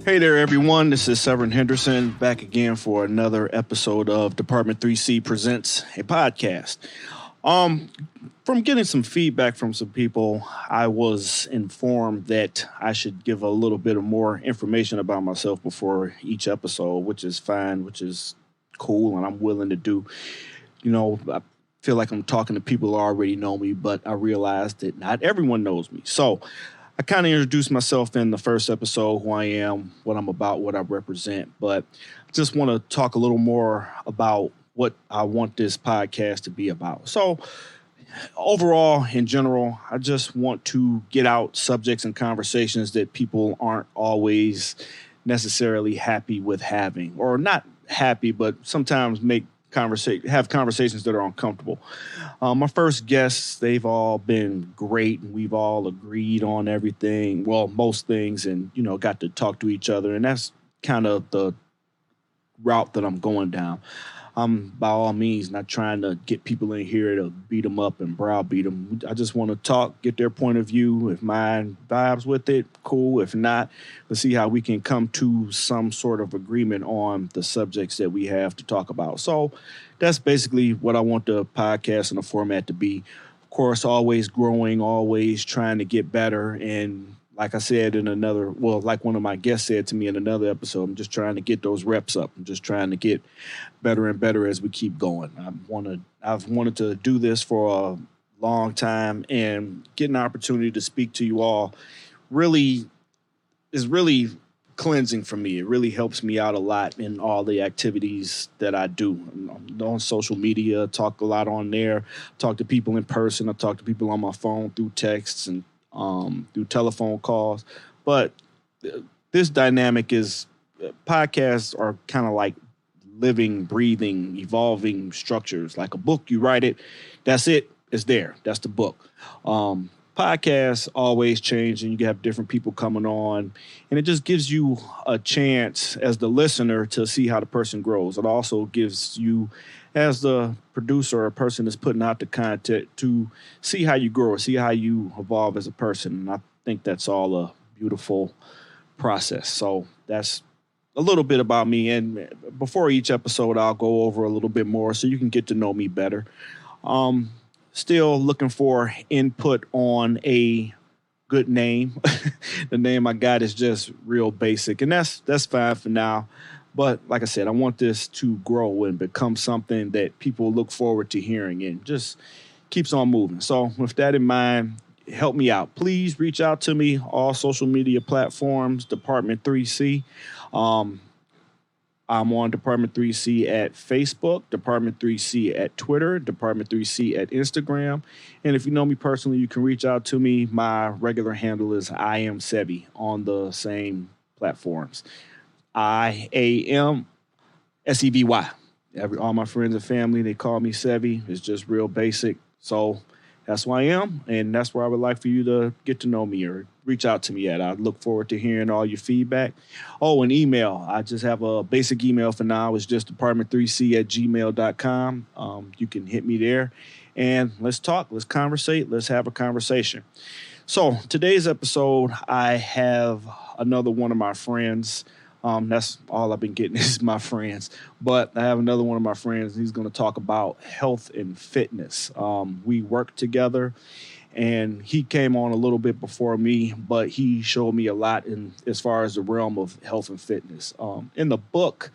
Hey there, everyone. This is Severen Henderson back again for another episode of Department 3C Presents a podcast. Um, from getting some feedback from some people, I was informed that I should give a little bit of more information about myself before each episode, which is fine, which is cool, and I'm willing to do. I feel like I'm talking to people who already know me, but I realize that not everyone knows me. So I kind of introduced myself in the first episode, who I am, what I'm about, what I represent, but I just want to talk a little more about what I want this podcast to be about. So overall, in general, I just want to get out subjects and conversations that people aren't always necessarily happy with having, or not happy, but sometimes have conversations that are uncomfortable. My first guests, they've all been great, and we've all agreed on everything. Well, most things, and got to talk to each other, and that's kind of the route that I'm going down. I'm by all means not trying to get people in here to beat them up and browbeat them. I just want to talk, get their point of view. If mine vibes with it, cool. If not, let's see how we can come to some sort of agreement on the subjects that we have to talk about. So that's basically what I want the podcast and the format to be. Of course, always growing, always trying to get better. And like I said like one of my guests said to me in another episode, I'm just trying to get those reps up. I'm just trying to get better and better as we keep going. I've wanted to do this for a long time, and getting an opportunity to speak to you all is really cleansing for me. It really helps me out a lot in all the activities that I do. I'm on social media, talk a lot on there, talk to people in person. I talk to people on my phone through texts and through telephone calls. But this dynamic is podcasts are kind of like living, breathing, evolving structures. Like a book, you write it, that's it, it's there. That's the book. Podcasts always change, and you have different people coming on, and it just gives you a chance as the listener to see how the person grows. It also gives you, as the producer or person that's putting out the content, to see how you grow, see how you evolve as a person. And I think that's all a beautiful process. So that's a little bit about me. And before each episode, I'll go over a little bit more so you can get to know me better. Still looking for input on a good name. The name I got is just real basic, and that's fine for now. But like I said, I want this to grow and become something that people look forward to hearing, and just keeps on moving. So with that in mind, help me out. Please reach out to me, all social media platforms, Department 3C. I'm on Department 3C at Facebook, Department 3C at Twitter, Department 3C at Instagram. And if you know me personally, you can reach out to me. My regular handle is I am Sevi on the same platforms. IAMSEVY. All my friends and family, they call me Sevi. It's just real basic. So that's who I am, and that's where I would like for you to get to know me or reach out to me at. I look forward to hearing all your feedback. Oh, an email. I just have a basic email for now. It's just department3c@gmail.com. You can hit me there, and let's talk. Let's conversate. Let's have a conversation. So today's episode, I have another one of my friends. That's all I've been getting is my friends. But I have another one of my friends. He's going to talk about health and fitness. We work together, and he came on a little bit before me, but he showed me a lot in as far as the realm of health and fitness. In the book,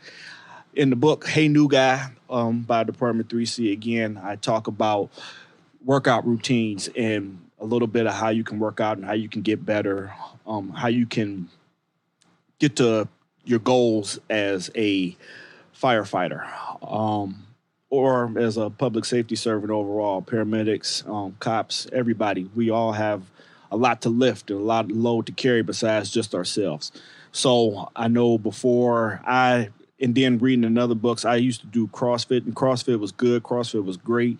Hey New Guy, by Department 3C, again, I talk about workout routines and a little bit of how you can work out and how you can get better, how you can get to your goals as a firefighter, or as a public safety servant overall, paramedics, cops, everybody. We all have a lot to lift and a lot of load to carry besides just ourselves. So I know and then reading in other books, I used to do CrossFit, and CrossFit was good. CrossFit was great.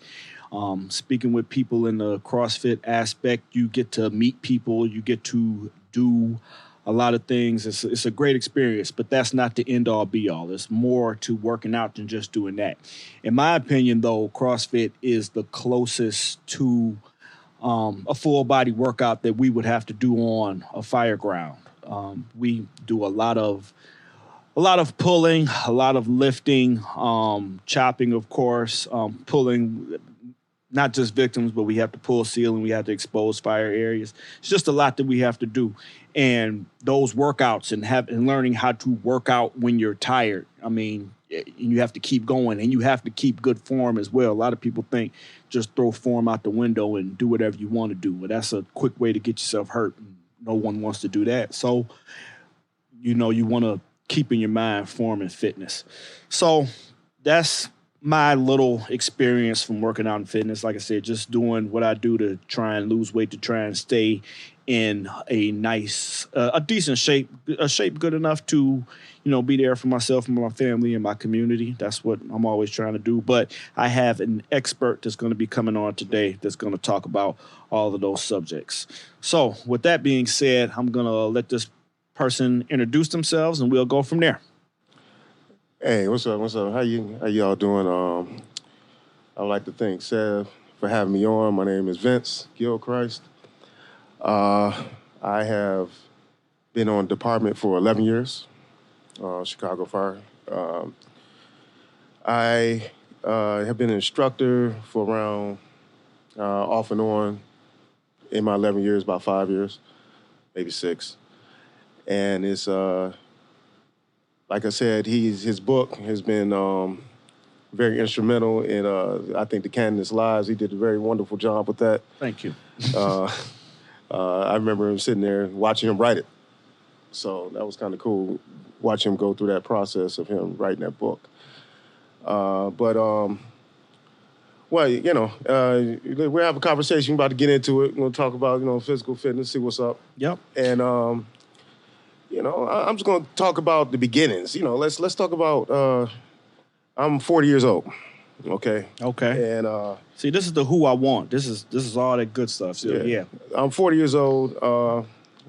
Speaking with people in the CrossFit aspect, you get to meet people, you get to do a lot of things. It's a great experience, but that's not the end all be all. There's more to working out than just doing that. In my opinion, though, CrossFit is the closest to a full body workout that we would have to do on a fire ground. We do a lot of pulling, a lot of lifting, chopping, of course, pulling not just victims, but we have to pull ceiling, we have to expose fire areas. It's just a lot that we have to do. And those workouts and learning how to work out when you're tired. I mean, you have to keep going and you have to keep good form as well. A lot of people think just throw form out the window and do whatever you want to do. Well, that's a quick way to get yourself hurt. No one wants to do that. So, you want to keep in your mind form and fitness. So that's my little experience from working out in fitness. Like I said, just doing what I do to try and lose weight, to try and stay in a nice, a decent shape, a shape good enough to, be there for myself and my family and my community. That's what I'm always trying to do. But I have an expert that's going to be coming on today that's going to talk about all of those subjects. So with that being said, I'm going to let this person introduce themselves and we'll go from there. Hey, what's up? How y'all doing? I'd like to thank Sev for having me on. My name is Vince Gilchrist. I have been on department for 11 years, Chicago Fire. I have been an instructor for around, off and on, in my 11 years, about 5 years, maybe 6. And it's, like I said, his book has been very instrumental in, I think, the candidates' lives. He did a very wonderful job with that. Thank you. I remember him sitting there watching him write it. So that was kind of cool, watching him go through that process of him writing that book. Well, we'll have a conversation. We're about to get into it. We're going to talk about, physical fitness, see what's up. Yep. And, I'm just going to talk about the beginnings. Let's talk about, I'm 40 years old. Okay. And see, this is the who I want. This is all that good stuff. So, yeah. I'm 40 years old.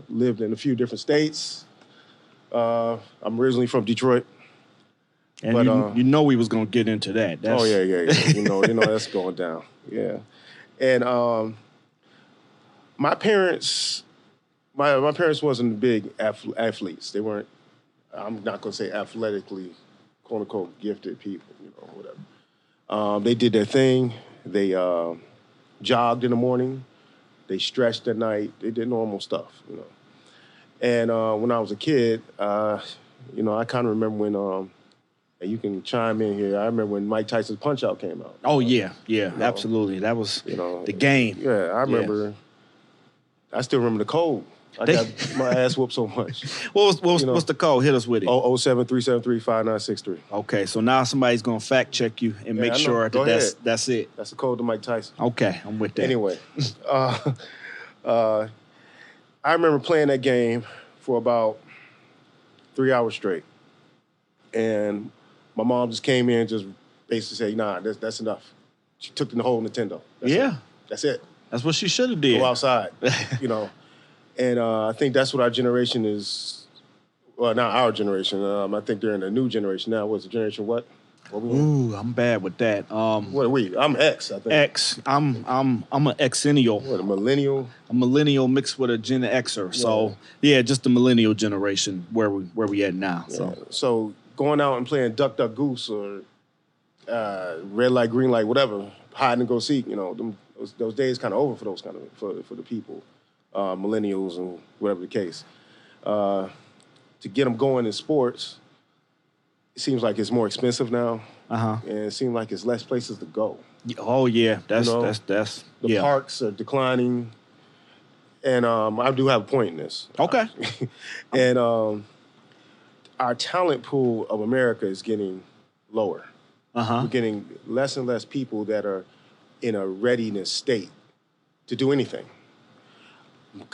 Lived in a few different states. I'm originally from Detroit. And but, we was gonna get into that. Oh yeah. That's going down. Yeah. And my parents wasn't big athletes. They weren't. I'm not gonna say athletically, quote unquote, gifted people. Whatever. They did their thing. They jogged in the morning. They stretched at night. They did normal stuff. And when I was a kid, I kind of remember when. And you can chime in here. I remember when Mike Tyson's Punch-Out came out. Oh, yeah, absolutely. That was the game. Yeah, I remember. Yeah. I still remember the code. I got my ass whooped so much. What's the code? Hit us with it. 073735963. Okay, so now somebody's going to fact check you and make sure that's it. That's the code to Mike Tyson. Okay, I'm with that. Anyway, I remember playing that game for about 3 hours straight. And my mom just came in and just basically said, nah, that's enough. She took the whole Nintendo. That's it. That's what she should have did. Go outside, And I think that's what our generation is. Well, not our generation. I think they're in a new generation now. What's the generation what? Ooh, I'm bad with that. What are we? I'm X, I think. X. I'm an Xennial. What, a millennial? A millennial mixed with a Gen Xer. So just the millennial generation where we at now. Yeah. So going out and playing Duck Duck Goose or red light, green light, whatever, hide and go seek. Those days kind of over for those for the people, millennials and whatever the case. To get them going in sports, it seems like it's more expensive now, and it seems like it's less places to go. Oh yeah, that's the parks are declining, and I do have a point in this. Okay, and our talent pool of America is getting lower. We're getting less and less people that are in a readiness state to do anything.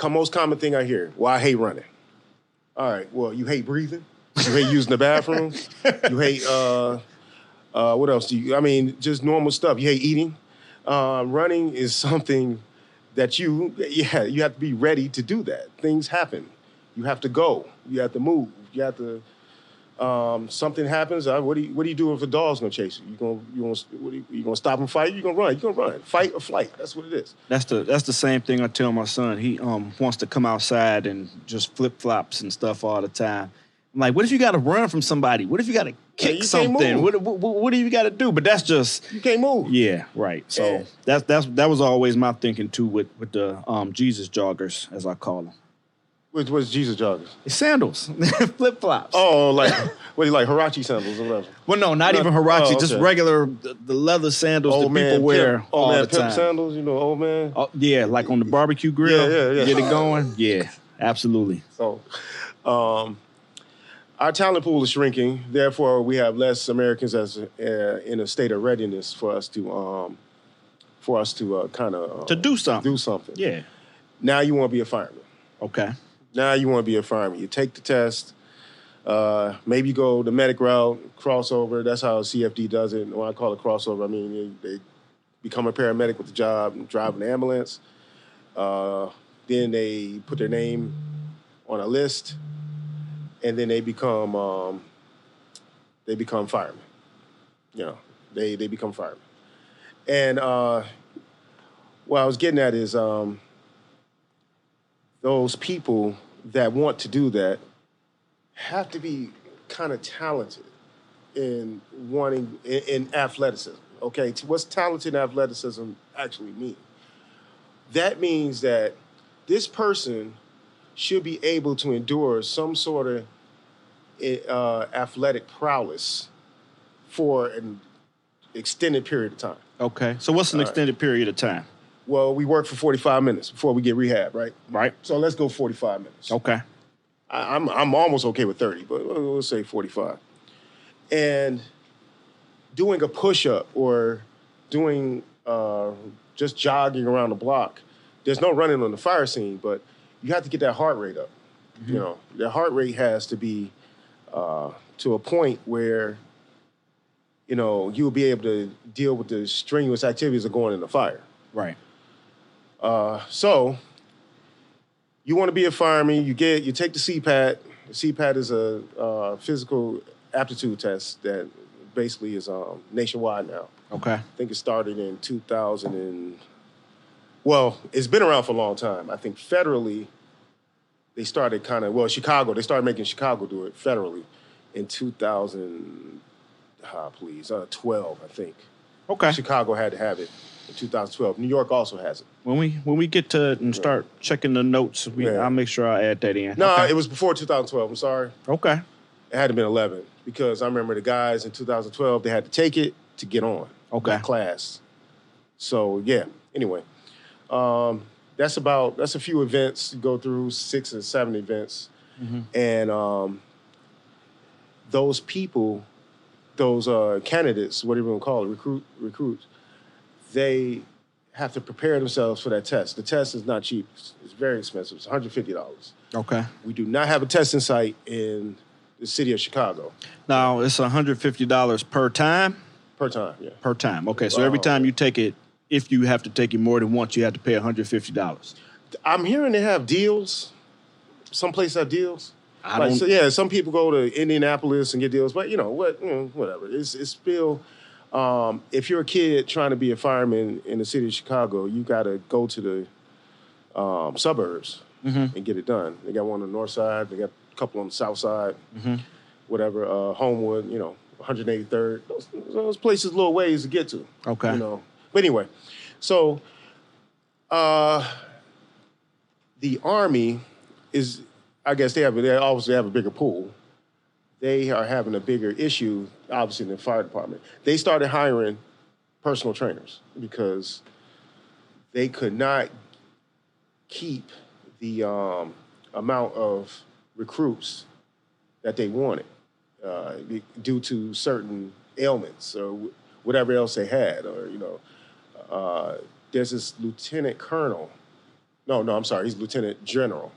Most common thing I hear, well, I hate running. All right, well, you hate breathing? You hate using the bathroom? You hate, what else do you, just normal stuff. You hate eating? Running is something that you have to be ready to do that. Things happen. You have to go. You have to move. You have to Something happens. What do you do if a dog's gonna chase you? You gonna stop and fight? You gonna run? You gonna run? Fight or flight? That's what it is. That's the same thing I tell my son. He wants to come outside and just flip flops and stuff all the time. I'm like, what if you got to run from somebody? What if you got to kick something? What do you got to do? But that's just you can't move. Yeah, right. So that was always my thinking too with the Jesus joggers, as I call them. What's Jesus joggers? It's sandals, flip flops. Oh, like what do you like, Hirachi sandals or whatever? Well, no, not even Hirachi, just regular the leather sandals old that people wear all the pimp time. Sandals, old man. Oh, yeah, like on the barbecue grill. Yeah. Get it going. Yeah, absolutely. So, our talent pool is shrinking. Therefore, we have less Americans in a state of readiness for us to kind of to do something. Do something. Yeah. Now you want to be a fireman. Okay. Now you want to be a fireman. You take the test. Maybe you go the medic route, crossover. That's how CFD does it. When I call it crossover, I mean they become a paramedic with the job and drive an ambulance. Then they put their name on a list, and then they become firemen. They become firemen. And what I was getting at is those people that want to do that have to be kind of talented in athleticism. Okay, what's talented in athleticism actually mean? That means that this person should be able to endure some sort of athletic prowess for an extended period of time. Okay, so what's an extended period of time? Well, we work for 45 minutes before we get rehab, right? Right. So let's go 45 minutes. Okay. I'm almost okay with 30, but we'll say 45. And doing a push-up or doing just jogging around the block, there's no running on the fire scene, but you have to get that heart rate up. Mm-hmm. The heart rate has to be to a point where, you'll be able to deal with the strenuous activities of going in the fire. Right. So you want to be a fireman, you take the CPAT. The CPAT is a physical aptitude test that basically is nationwide now. Okay. I think it started in 2000 it's been around for a long time. I think federally, they started Chicago, they started making Chicago do it federally in 2012, I think. Okay. Chicago had to have it in 2012. New York also has it. When we get to it and start checking the notes, I'll make sure I add that in. No, It was before 2012. I'm sorry. Okay. It had to been 11 because I remember the guys in 2012, they had to take it to get on that class. So, yeah. Anyway, that's a few events. You go through 6 or 7 events. Mm-hmm. And those people, those candidates, whatever you want to call it, recruits, they have to prepare themselves for that test. The test is not cheap. It's very expensive. It's $150. Okay. We do not have a testing site in the city of Chicago. Now, it's $150 per time? Per time, yeah. Per time. Okay, so every time you take it, if you have to take it more than once, you have to pay $150. I'm hearing they have deals. Some places have deals. Some people go to Indianapolis and get deals, but whatever. It's still, if you're a kid trying to be a fireman in the city of Chicago, you got to go to the suburbs and get it done. They got one on the north side. They got a couple on the south side. Whatever. Homewood. 183rd. Those places, little ways to get to. Okay. But anyway, so the Army is. I guess they obviously have a bigger pool. They are having a bigger issue, obviously, than the fire department. They started hiring personal trainers because they could not keep the amount of recruits that they wanted due to certain ailments or whatever else they had. Or, there's this lieutenant colonel. No, I'm sorry. He's lieutenant general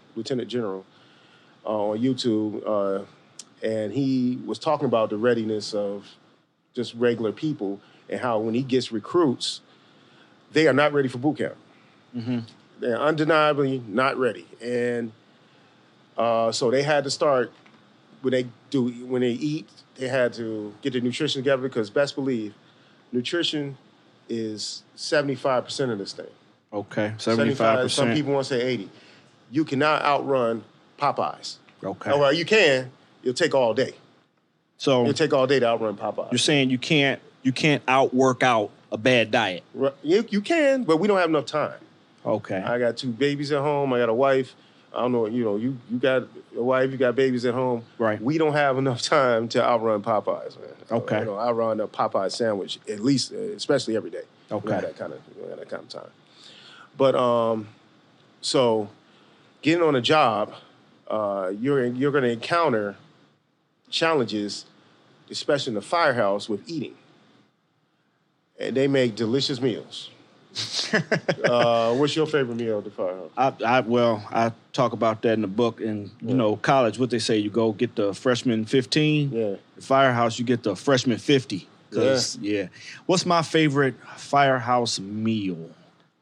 on YouTube, and he was talking about the readiness of just regular people and how when he gets recruits, they are not ready for boot camp. Mm-hmm. They're undeniably not ready. And so they had to start when they eat, they had to get their nutrition together because best believe, nutrition is 75% of this thing. Okay, 75%. Some people want to say 80. You cannot outrun Popeyes. Okay. Oh, well, you can. It'll take all day. So it'll take all day to outrun Popeyes. You're saying you can't outwork out a bad diet. You can, but we don't have enough time. Okay. I got 2 babies at home. I got a wife. I don't know, you got a wife, you got babies at home. Right. We don't have enough time to outrun Popeyes, man. Okay. Outrun a Popeye sandwich, at least, especially every day. Okay. We have that kind of time. But, so getting on a job, you're going to encounter challenges, especially in the firehouse, with eating. And they make delicious meals. What's your favorite meal at the firehouse? I talk about that in the book. And college, what they say, you go get the freshman 15. Yeah. The firehouse, you get the freshman 50. What's my favorite firehouse meal?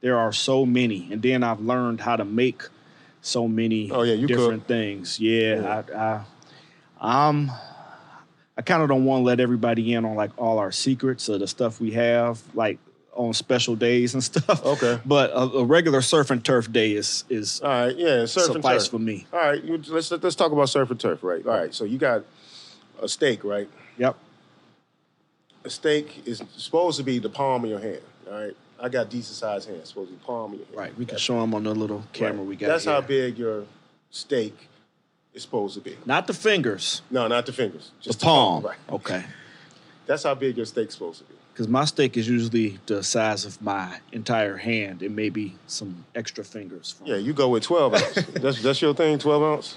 There are so many, and then I've learned how to make so many different things. I kind of don't want to let everybody in on like all our secrets of the stuff we have, like on special days and stuff. Okay. But a regular surf and turf day is all right. Yeah, surf and turf for me. All right, let's talk about surf and turf, right? All right. So you got a steak, right? Yep. A steak is supposed to be the palm of your hand. All right. I got decent sized hands. Supposed to be palm of your hand. Right. We can show them on the little camera we got. That's here. how big your steak is supposed to be. Not the fingers. No, not the fingers. Just the palm. Right. Okay. That's how big your steak's supposed to be. Because my steak is usually the size of my entire hand and maybe some extra fingers. Yeah, you go with 12 ounce. That's your thing, 12 ounce?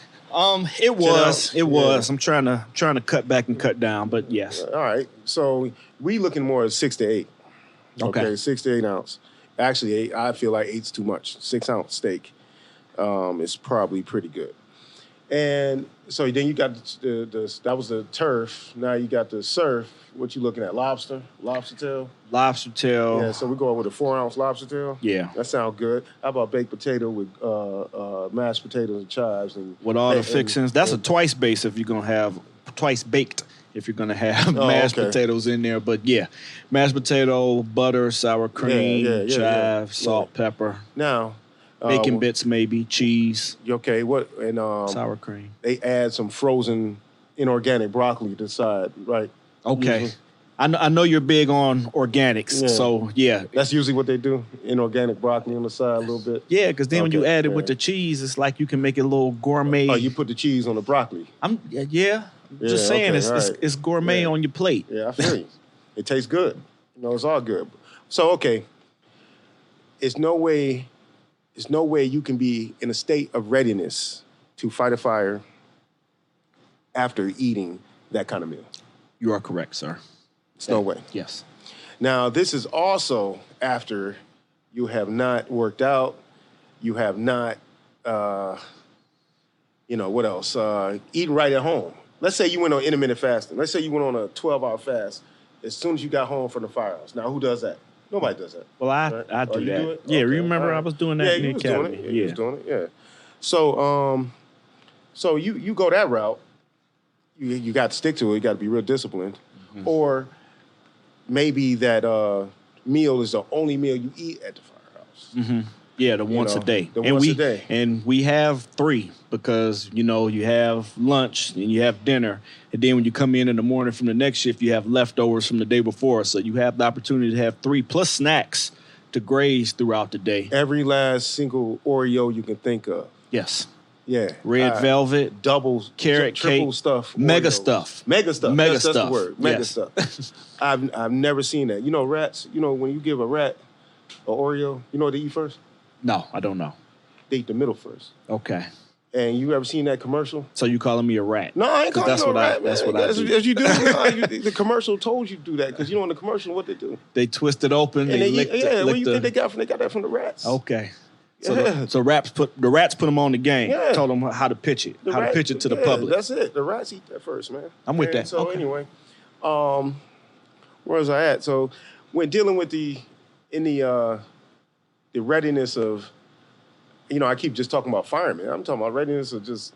It was. Yeah. I'm trying to cut back and cut down, but yes. All right. So we looking more at 6 to 8. Okay, 6 to 8 ounce. Actually, I feel like 8's too much. 6 ounce steak is probably pretty good. And so then you got that was the turf. Now you got the surf. What you looking at? Lobster tail. Lobster tail. Yeah. So we're going with a 4 ounce lobster tail. Yeah. That sounds good. How about baked potato with mashed potatoes and chives and with all the fixings? That's a twice base if you're gonna have twice baked. If you're gonna have mashed potatoes in there, but mashed potato, butter, sour cream, chive, salt, pepper. Now. Bacon bits, maybe cheese. Okay, what and sour cream. They add some frozen inorganic broccoli to the side, right? Okay, usually. I know you're big on organics, so that's usually what they do. Inorganic broccoli on the side a little bit. Yeah, because then when you add it with the cheese, it's like you can make it a little gourmet. Oh, you put the cheese on the broccoli. I'm just saying it's gourmet on your plate. Yeah, I feel you. It tastes good. It's all good. So it's no way you can be in a state of readiness to fight a fire after eating that kind of meal. You are correct, sir. It's no way. Yes. Now, this is also after you have not worked out, you have not, what else? Eating right at home. Let's say you went on intermittent fasting. Let's say you went on a 12-hour fast as soon as you got home from the firehouse. Now, who does that? Nobody does that. Well, I do that. Do it? Yeah, remember I was doing that in the academy. Doing it. You was doing it, yeah. So you go that route. You got to stick to it. You got to be real disciplined. Mm-hmm. Or maybe that meal is the only meal you eat at the firehouse. Mm-hmm. Yeah, once a day. Once a day. And we have 3 because, you have lunch and you have dinner. And then when you come in the morning from the next shift, you have leftovers from the day before. So you have the opportunity to have 3 plus snacks to graze throughout the day. Every last single Oreo you can think of. Yes. Yeah. Red velvet. Double. Carrot triple cake. stuff. Mega Oreos. stuff. Mega stuff. That's the word. Mega stuff. Yes. I've never seen that. Rats, when you give a rat an Oreo, you know what they eat first? No, I don't know. They eat the middle first. Okay. And you ever seen that commercial? So you calling me a rat? No, I ain't calling you a rat. That's what I do. As you do. The commercial told you to do that because in the commercial, what they do? They twist it open. And where you think they got from? They got that from the rats. Okay. So rats put them on the game. Yeah. Told them how to pitch it. To pitch it to the public. That's it. The rats eat that first, man. I'm with that. So anyway, where was I at? So when dealing with the readiness of, I keep just talking about firemen. I'm talking about readiness of just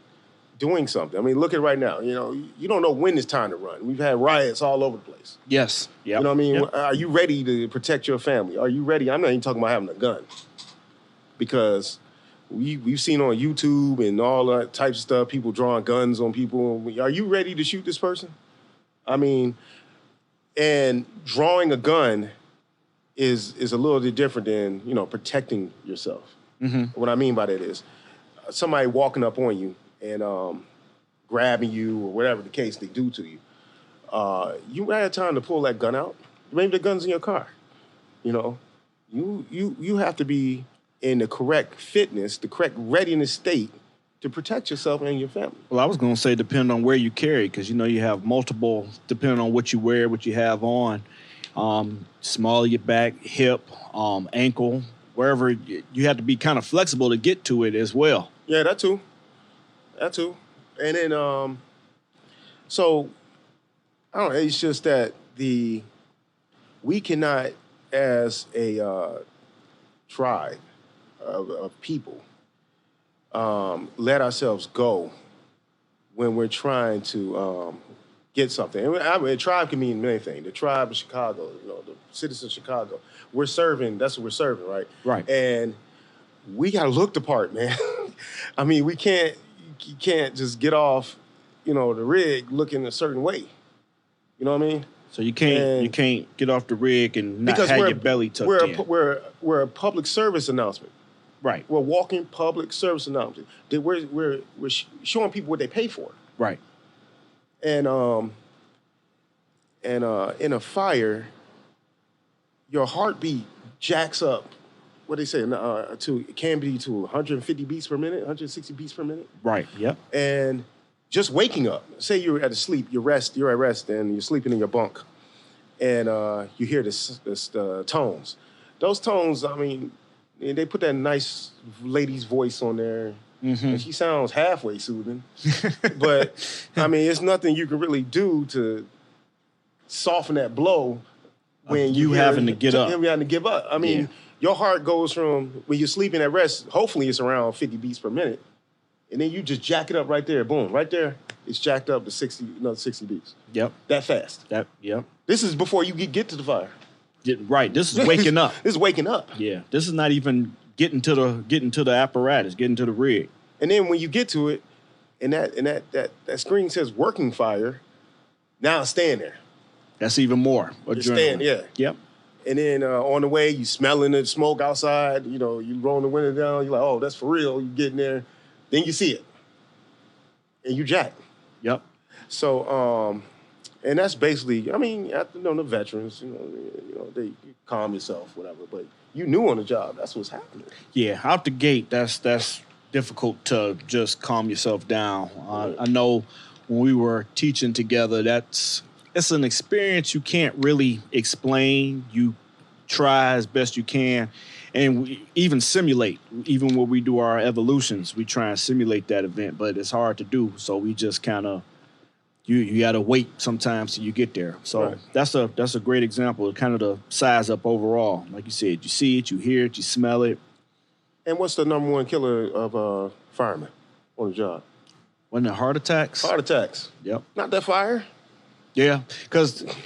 doing something. I mean, look at it right now. You know, you don't know when it's time to run. We've had riots all over the place. Yes. Yep. You know what I mean? Yep. Are you ready to protect your family? Are you ready? I'm not even talking about having a gun, because we've seen on YouTube and all that types of stuff, people drawing guns on people. Are you ready to shoot this person? I mean, and drawing a gun is a little bit different than, you know, protecting yourself. Mm-hmm. What I mean by that is somebody walking up on you and grabbing you or whatever the case they do to you. You might have time to pull that gun out. Maybe the gun's in your car. You know, you have to be in the correct fitness, the correct readiness state to protect yourself and your family. Well, I was going to say depending on where you carry, because, you know, you have multiple, depending on what you wear, what you have on, small of your back, hip, ankle, wherever, you have to be kind of flexible to get to it as well. Yeah, that too. And then, so, I don't know, it's just that we cannot, as a tribe of people, let ourselves go when we're trying to get something. And I mean, a tribe can mean many things. The tribe of Chicago, you know, the citizens of Chicago. We're serving, that's what we're serving, right? Right. And we got to look the part, man. I mean, you can't just get off, you know, the rig looking a certain way. You know what I mean? So you can't get off the rig and not have your belly tucked in. We're a public service announcement. Right. We're walking public service announcement. We're showing people what they pay for. Right. And in a fire, your heartbeat jacks up. What they say it can be to 150 beats per minute, 160 beats per minute. Right. Yep. And just waking up. Say you're at sleep, you're at rest, and you're sleeping in your bunk, and you hear this tones. Those tones, I mean, they put that nice lady's voice on there, and she sounds halfway soothing. But I mean, it's nothing you can really do to soften that blow when you having to get up. You having to give up. I mean, your heart goes from when you're sleeping at rest. Hopefully, it's around 50 beats per minute. And then you just jack it up right there. Boom. Right there, it's jacked up to another 60 beats. Yep. That fast. Yep. This is before you get to the fire. Right. This is waking up. This is waking up. Yeah. This is not even getting to the apparatus, getting to the rig. And then when you get to it, and that screen says working fire, now it's staying there. That's even more. It's staying, yeah. Yep. And then on the way, you smelling the smoke outside. You know, you rolling the window down. You're like, oh, that's for real. You get in there. Then you see it, and you jack. Yep. So, and that's basically, I mean, the veterans, you know, they calm yourself, whatever. But you knew on the job, that's what's happening. Yeah, out the gate, that's difficult to just calm yourself down. I know when we were teaching together, it's an experience you can't really explain. You try as best you can. And we even simulate, even when we do our evolutions, we try and simulate that event, but it's hard to do. So we just kind of, you got to wait sometimes till you get there. So right. That's a great example of kind of the size up overall. Like you said, you see it, you hear it, you smell it. And what's the number one killer of firemen on the job? Wasn't it heart attacks? Heart attacks. Yep. Not that fire. Yeah,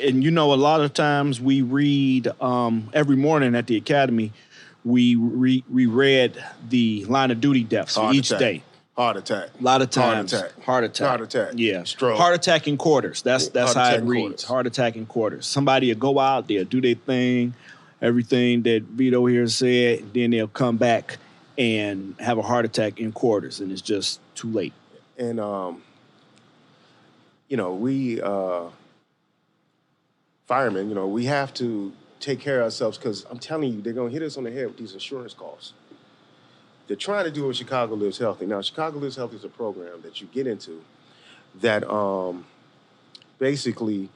and you know, a lot of times we read every morning at the academy, we read the line of duty deaths for each day. Heart attack. A lot of times. Heart attack. Yeah. Stroke. Heart attack in quarters. That's how it reads. Heart attack in quarters. Somebody will go out, they'll do their thing, everything that Vito here said, then they'll come back and have a heart attack in quarters, and it's just too late. And, you know, we firemen, you know, we have to take care of ourselves because I'm telling you, they're going to hit us on the head with these insurance costs. They're trying to do what Chicago Lives Healthy. Now, Chicago Lives Healthy is a program that you get into that basically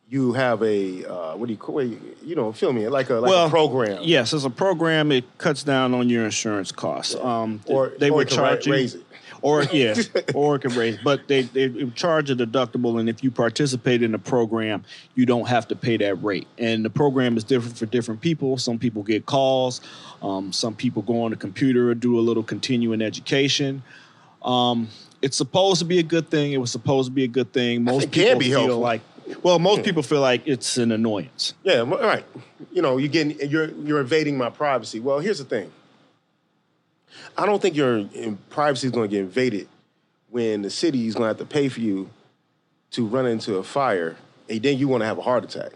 you have a, feel me, like a program. Yes, it's a program. It cuts down on your insurance costs. Yeah. They would charge you. Raise it. Or it can raise. But they charge a deductible, and if you participate in the program, you don't have to pay that rate. And the program is different for different people. Some people get calls. Some people go on the computer or do a little continuing education. it's supposed to be a good thing. It was supposed to be a good thing. Most think it people can be feel helpful. like, well, most people feel like it's an annoyance. Yeah, right. You know, you're invading my privacy. Well, here's the thing. I don't think your privacy is going to get invaded when the city is going to have to pay for you to run into a fire, and then you want to have a heart attack,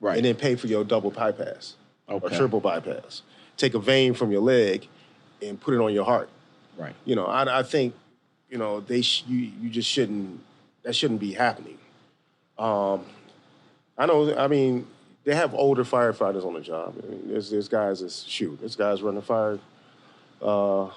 Right. and then pay for your double bypass or Okay. triple bypass. Take a vein from your leg and put it on your heart. Right. You know, I think, you know, you just shouldn't. That shouldn't be happening. I know. I mean, they have older firefighters on the job. I mean, there's guys there's guys running fire, going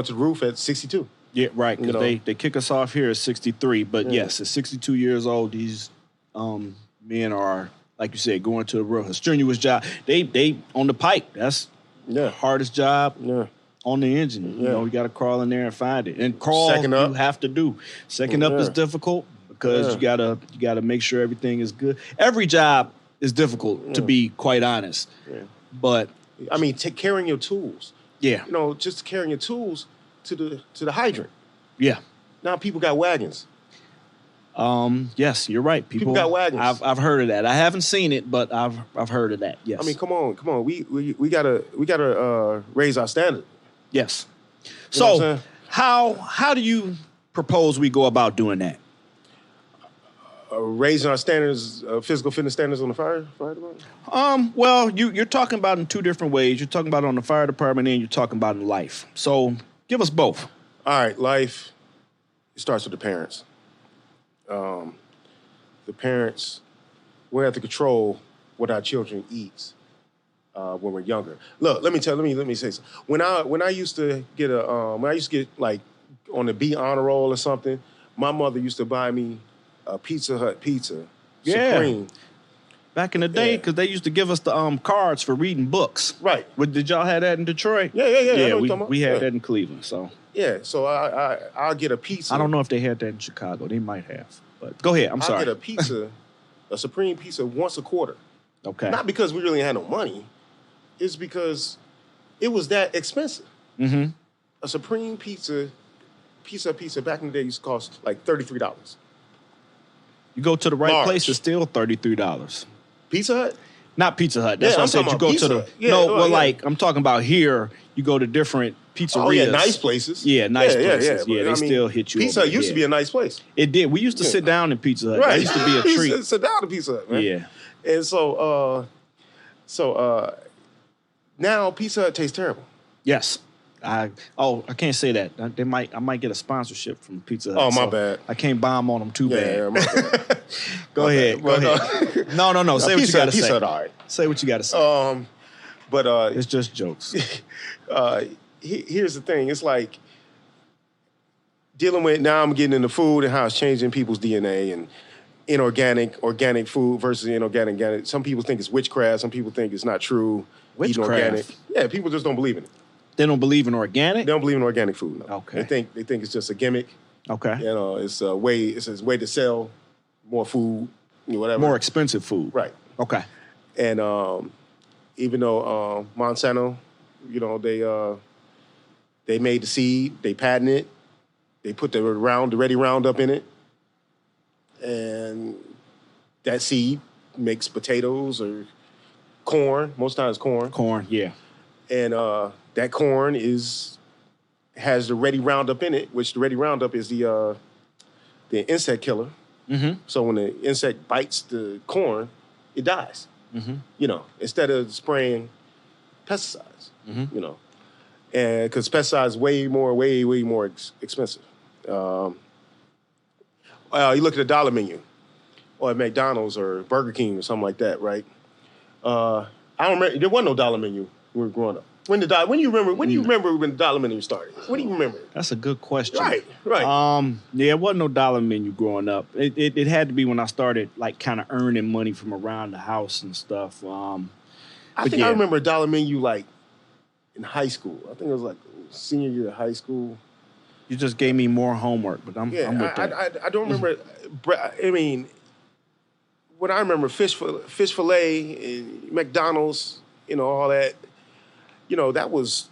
to the roof at 62. Yeah, right. You Because know. they kick us off here at 63. But yes, at 62 years old, these men are, like you said, going to a real strenuous job. They on the pipe. That's the hardest job Yeah. on the engine. You Yeah. know, you got to crawl in there and find it. And crawl, Second up. you have to do. Second up is difficult because you gotta make sure everything is good. Every job is difficult, to be quite honest. Yeah. But I mean, carrying your tools. yeah, You know, just carrying your tools to the hydrant. yeah. Now people got wagons. Yes, you're right. People got wagons. I've heard of that. I haven't seen it, but I've heard of that. Yes. I mean, come on. We gotta raise our standard. yes. You know what I'm So saying? how do you propose we go about doing that? Raising our standards, physical fitness standards on the fire department. Well, you're talking about in two different ways. You're talking about on the fire department and you're talking about in life. So give us both. All right, life. It starts with the parents. The parents, we have to control what our children eat when we're younger. Look, let me say something. When I used to get like on the B honor roll or something, my mother used to buy me a Pizza Hut pizza, Yeah. Supreme. Back in the day, because they used to give us the cards for reading books. Right. Did y'all have that in Detroit? Yeah. I know what you're we, talking about. we had Yeah. that in Cleveland. So Yeah, so I'll get a pizza. I don't know if they had that in Chicago. They might have. But go ahead. I'm I'll sorry. get a pizza, a Supreme pizza once a quarter. Okay. Not because we really had no money. It's because it was that expensive. Mm-hmm. A Supreme pizza back in the day used to cost like $33. You go to the right Large. place, it's still $33. Pizza Hut? Not Pizza Hut. That's Yeah, what I I'm said. talking You go about to the Pizza Hut. Yeah, no. well, Well, yeah. like I'm talking about here. You go to different pizzerias. Oh yeah, nice places. Yeah, nice places. But, Yeah, they still hit you. Pizza over Hut the used to head. be a nice place. It did. We used to sit down in Pizza Hut. Right. That used to be a We used treat. to sit down at Pizza Hut, man. Yeah. And so now Pizza Hut tastes terrible. Yes. I can't say that. I might get a sponsorship from Pizza Hut. Oh, my so bad. I can't bomb on them too bad. Yeah, my bad. Go ahead. Go But, ahead. No. Say what you got to Pizza say. Hut, all right. Say what you got to say. But It's just jokes. here's the thing. It's like dealing with, now I'm getting into food and how it's changing people's DNA and organic food versus inorganic. Some people think it's witchcraft. Some people think it's not true. Eating Witchcraft? organic. Yeah, people just don't believe in it. They don't believe in organic? They don't believe in organic food. No. Okay. They think it's just a gimmick. Okay. You know, it's a way to sell more food, whatever. More expensive food. Right. Okay. And even though Monsanto, they made the seed, they patented it, they put the ready Roundup in it, and that seed makes potatoes or corn. Most times corn. Corn, yeah. And that corn has the ready Roundup in it, which the ready Roundup is the insect killer. Mm-hmm. So when the insect bites the corn, it dies. Mm-hmm. Instead of spraying pesticides. Mm-hmm. And because pesticides way more expensive. You look at the dollar menu, or at McDonald's or Burger King or something like that, right? I don't remember. There wasn't no dollar menu when we were growing up. When do you remember when the dollar menu started? When do you remember? That's a good question. Right. Yeah, it wasn't no dollar menu growing up. It had to be when I started like kind of earning money from around the house and stuff. I think I remember a dollar menu like in high school. I think it was like senior year of high school. You just gave me more homework, but I'm with that. I don't remember. I mean, when I remember fish fillet, and McDonald's, all that, that was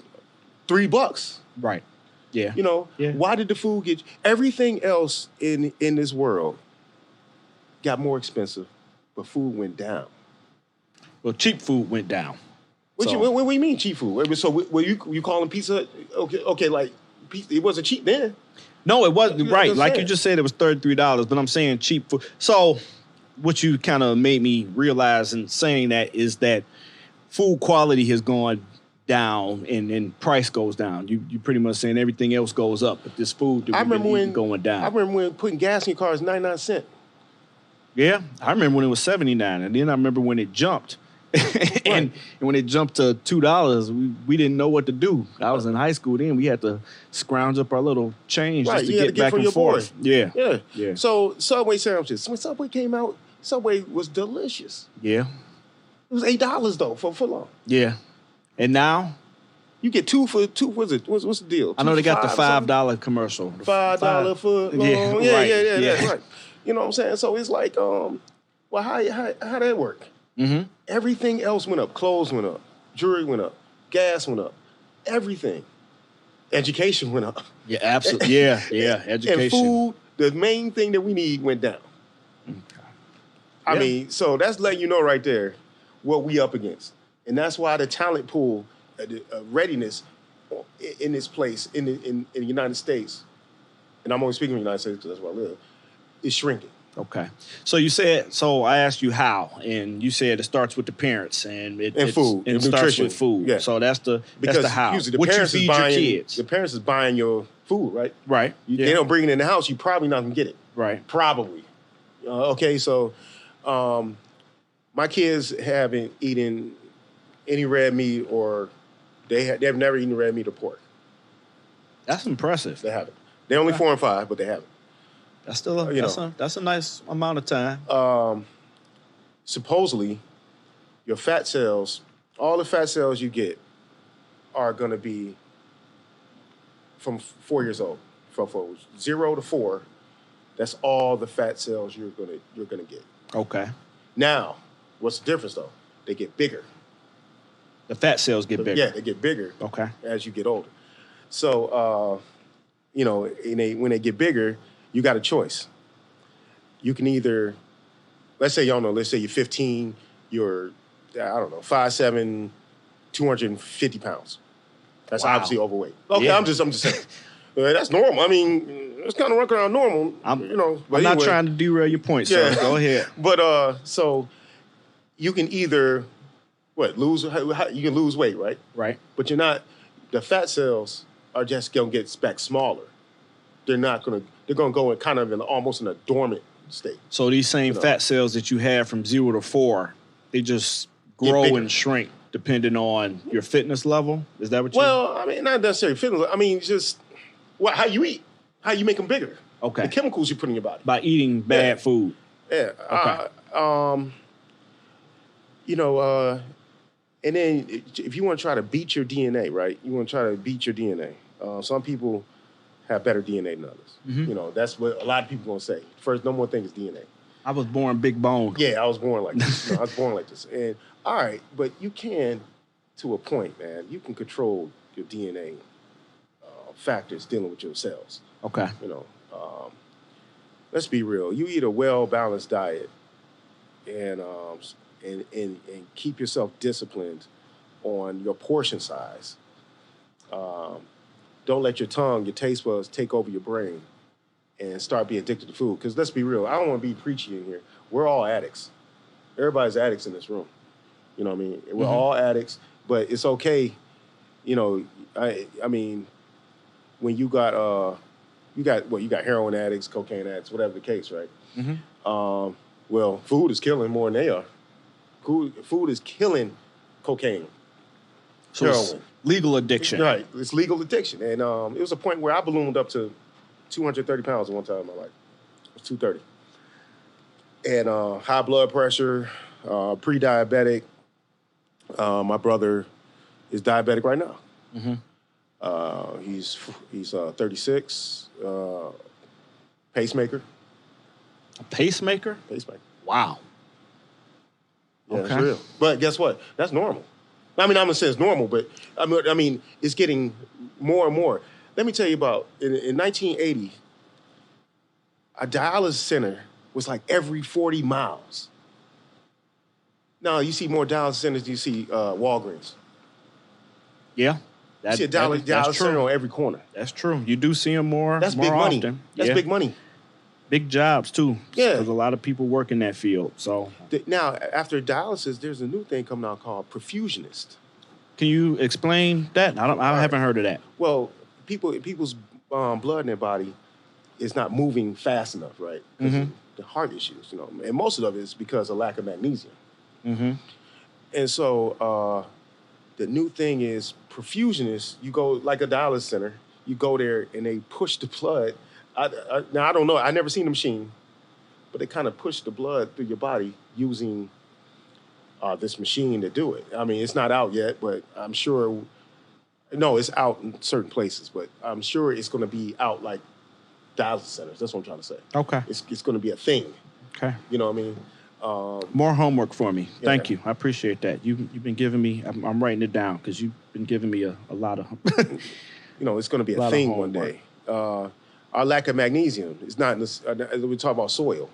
$3. Right. Yeah. You know, Yeah. why did the food get everything else in this world got more expensive, but food went down? Well, cheap food went down. What do you mean cheap food? So were you calling pizza? Okay, like pizza, it wasn't cheap then. No, it wasn't. You Right. Like understand? you just said, it was $33, but I'm saying cheap food. So what you kind of made me realize in saying that is that food quality has gone down and price goes down. You pretty much saying everything else goes up, but this food that we've been eating going down. I remember when putting gas in your car is 99 cents. Yeah, I remember when it was 79, and then I remember when it jumped. and when it jumped to $2, we didn't know what to do. I was in high school then. We had to scrounge up our little change just to get back and forth. Yeah. So Subway sandwiches. When Subway came out, Subway was delicious. Yeah. It was $8 though for a foot long. Yeah. And now you get two for two. What's the deal? I know they got the $5 commercial. $5 foot long. Yeah. That's right. You know what I'm saying? So it's like, well, how that work? Mm-hmm. Everything else went up. Clothes went up. Jewelry went up. Gas went up. Everything. Education went up. Yeah, absolutely. Yeah. Education. And food, the main thing that we need, went down. Okay. I mean, so that's letting you know right there what we up against. And that's why the talent pool, readiness in this place, in the United States, and I'm only speaking of the United States because that's where I live, is shrinking. Okay. So I asked you how, and you said it starts with the parents and food. And it starts with food. Yeah. So that's the how. Usually what parents you feed is buying, your kids. The parents is buying your food, right? Right. They don't bring it in the house, you probably not going to get it. Right. Probably. Okay, so my kids haven't eaten any red meat or they've never eaten red meat or pork. That's impressive. They haven't. They're only 4 and 5, but they haven't. That's still that's a nice amount of time. Supposedly, your fat cells, all the fat cells you get, are going to be from 4 years old. From 0 to 4, that's all the fat cells you're gonna get. Okay. Now, what's the difference though? They get bigger. The fat cells get bigger. Yeah, they get bigger. Okay. As you get older, so when they get bigger, you got a choice. You can either, let's say you're 15, you're, 5'7", 250 pounds. That's obviously overweight. Okay, yeah. I'm just saying. That's normal. I mean, it's kind of running around normal. I'm not trying to derail your point, so go ahead. But so you can either you can lose weight, right? Right. But you're not. The fat cells are just gonna get back smaller. They're gonna go in kind of almost in a dormant state. So these same fat cells that you have from 0 to 4, they just grow and shrink depending on your fitness level. Is that what you? Well, I mean, not necessarily fitness. I mean, just how you eat, how you make them bigger. Okay. The chemicals you put in your body by eating bad food. Yeah. Okay. And then if you want to try to beat your DNA, right? You want to try to beat your DNA. Some people have better DNA than others. Mm-hmm. That's what a lot of people gonna say. First, number one thing is DNA. I was born big bone. Yeah, I was born like this. I was born like this. And all right, but you can, to a point, man. You can control your DNA factors dealing with your cells. Okay. Let's be real. You eat a well-balanced diet, and keep yourself disciplined on your portion size. Don't let your tongue, your taste buds take over your brain and start being addicted to food. Because let's be real, I don't want to be preachy in here. We're all addicts. Everybody's addicts in this room. You know what I mean? We're all addicts, but it's okay. I mean, when you got heroin addicts, cocaine addicts, whatever the case, right? Mm-hmm. Well, food is killing more than they are. Food is killing cocaine. So it's legal addiction. Right. It's legal addiction. And it was a point where I ballooned up to 230 pounds at one time in my life. It was 230. And high blood pressure, pre-diabetic. My brother is diabetic right now. Mm-hmm. He's 36. Pacemaker. A pacemaker? Pacemaker. Wow. Yeah, okay. That's real. But guess what? That's normal. I mean, I'm gonna say it's normal, but I mean, it's getting more and more. let me tell you about in 1980, a dialysis center was like every 40 miles. Now you see more dialysis centers than you see Walgreens. Yeah. You see a dialysis center on every corner. That's true. You do see them more. That's more big money. often. That's big money. Big jobs too. Yeah. Because a lot of people work in that field. So now, after dialysis, there's a new thing coming out called perfusionist. can you explain that? I haven't heard of that. Well, people's blood in their body is not moving fast enough, right? Because of the heart issues, and most of it is because of lack of magnesium. Mm-hmm. And so the new thing is perfusionist. You go like a dialysis center. You go there and they push the blood. Now I don't know. I never seen the machine, but they kind of push the blood through your body using this machine to do it. I mean, it's not out yet, but I'm sure. No, it's out in certain places, but I'm sure it's going to be out like dialysis centers. That's what I'm trying to say. Okay. It's going to be a thing. Okay. You know what I mean? More homework for me. Yeah. Thank you. I appreciate that. You've been giving me. I'm writing it down because you've been giving me a lot of. It's going to be a thing one day. Our lack of magnesium is not. We talk about soil.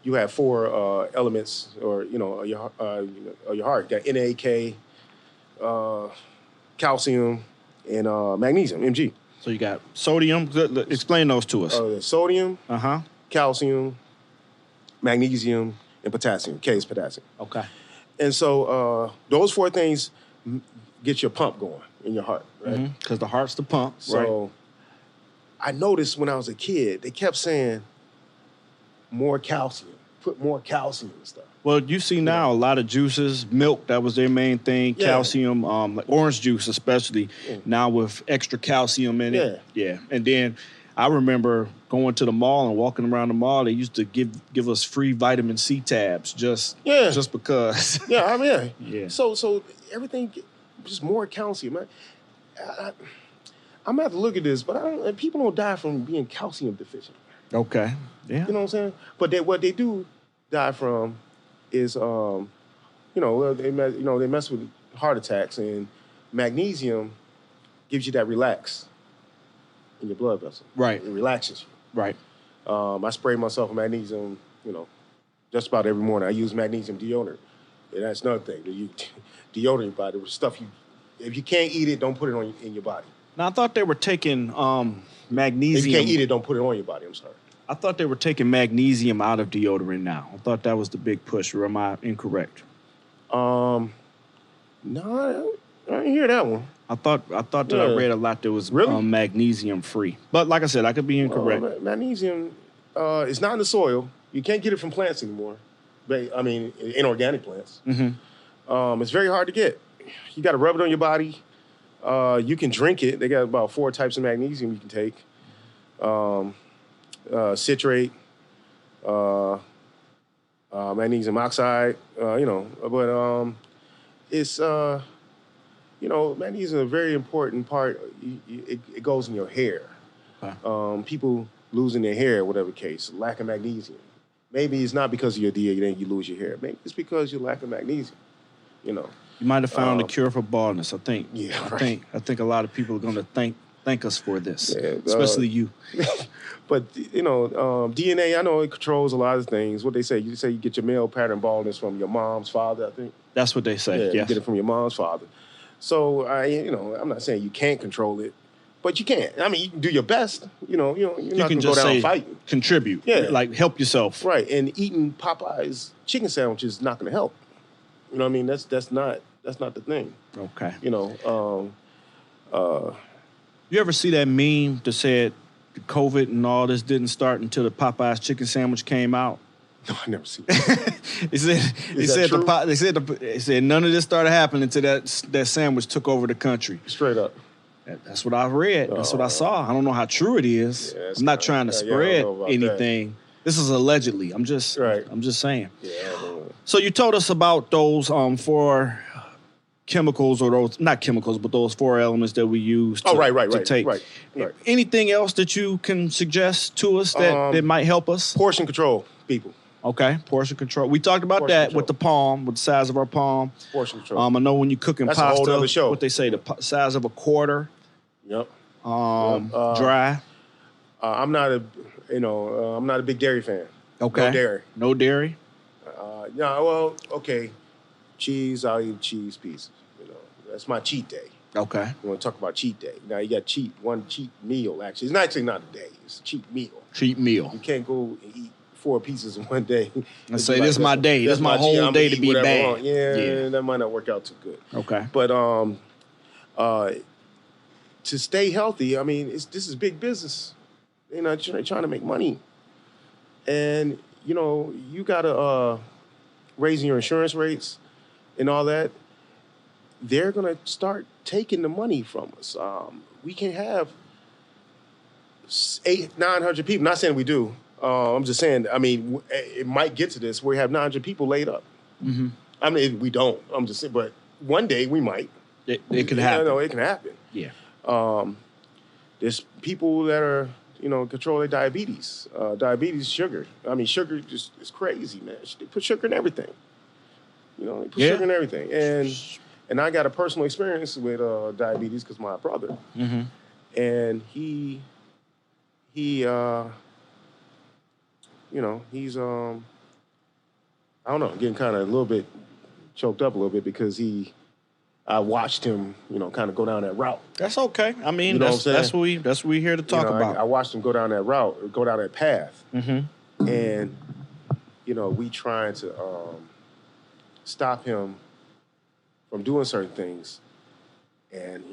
You have 4 elements, or your heart. You got NAK, calcium, and magnesium, Mg. So you got sodium. Explain those to us. Sodium, Uh-huh. calcium, magnesium, and potassium. K is potassium. Okay. And so those 4 things get your pump going in your heart, right? Because the heart's the pump, So right? I noticed when I was a kid, they kept saying more calcium, put more calcium and stuff. Well, you see now a lot of juices, milk, that was their main thing, Yeah. calcium, like orange juice especially, now with extra calcium in it. Yeah. And then I remember going to the mall and walking around the mall, they used to give us free vitamin C tabs just because. Yeah, I mean, Yeah. So everything, just more calcium. Man. I'm gonna have to look at this, but people don't die from being calcium deficient. Okay. Yeah. You know what I'm saying? But what they do die from is, they mess with heart attacks, and magnesium gives you that relax in your blood vessel. Right. It relaxes you. Right. I spray myself with magnesium, just about every morning. I use magnesium deodorant. And that's another thing. You deodorant your body with stuff if you can't eat it, don't put it in your body. Now, I thought they were taking magnesium. If you can't eat it, don't put it on your body. I'm sorry. I thought they were taking magnesium out of deodorant now. I thought that was the big push, or am I incorrect? No, I didn't hear that one. I thought that I read a lot that was Really? Magnesium free. But like I said, I could be incorrect. Magnesium is not in the soil. You can't get it from plants anymore. I mean, inorganic plants. Mm-hmm. It's very hard to get. You got to rub it on your body. You can drink it. They got about 4 types of magnesium you can take. Citrate, magnesium oxide, but it's, magnesium is a very important part. It goes in your hair. Okay. People losing their hair, whatever case, lack of magnesium. Maybe it's not because of your DNA you lose your hair. Maybe it's because you lack of magnesium, You might have found a cure for baldness, I think. Yeah, I think a lot of people are going to thank us for this, Yeah, especially you. But, DNA, I know it controls a lot of things. What they say, you get your male pattern baldness from your mom's father, I think. That's what they say, Yeah, yes. you get it from your mom's father. So, I'm not saying you can't control it, but you can. I mean, you can do your best. You're not going to go down fighting. Contribute. Yeah. Like, help yourself. Right, and eating Popeye's chicken sandwich is not going to help. You know what I mean? That's not the thing. Okay. You ever see that meme that said COVID and all this didn't start until the Popeye's chicken sandwich came out? No, I never seen that. They said none of this started happening until that sandwich took over the country. Straight up. That's what I read. That's what I saw. I don't know how true it is. Yeah, I'm not trying to spread anything. That. This is allegedly. I'm just saying. Yeah, I don't know. So you told us about those 4 chemicals, or those, not chemicals, but those 4 elements that we use to take. Right. Anything else that you can suggest to us that might help us? Portion control, people. Okay, portion control. We talked about that with the palm, with the size of our palm. Portion control. I know when you're cooking That's pasta, a whole other show. what they say, the size of a quarter. Yep. Dry. I'm not I'm not a big dairy fan. Okay. No dairy. No dairy. Yeah. Well, okay. Cheese. I'll eat cheese pieces. That's my cheat day. Okay. You want to talk about cheat day? Now you got one cheat meal. Actually, it's actually not a day. It's a cheat meal. Cheat meal. You can't go and eat 4 pieces in one day. And say this is my day. This is my whole day to be bad. Yeah, that might not work out too good. Okay. But to stay healthy, I mean, this is big business. Trying to make money, and you gotta raising your insurance rates and all that. They're gonna start taking the money from us. We can have 800-900 people. Not saying we do. I'm just saying. I mean, it might get to this where we have 900 people laid up. Mm-hmm. I mean, we don't. I'm just saying, but one day we might. It can happen. No, it can happen. Yeah. There's people that are control their diabetes. Diabetes, sugar. I mean, sugar just is crazy, man. They put sugar in everything. They put sugar in everything. And I got a personal experience with diabetes because my brother. Mm-hmm. And he's I don't know, getting kind of a little bit choked up a little bit because I watched him, kind of go down that route. That's okay. I mean, that's what we here to talk about. I watched him go down that route, go down that path. Mm-hmm. And, we trying to stop him from doing certain things. And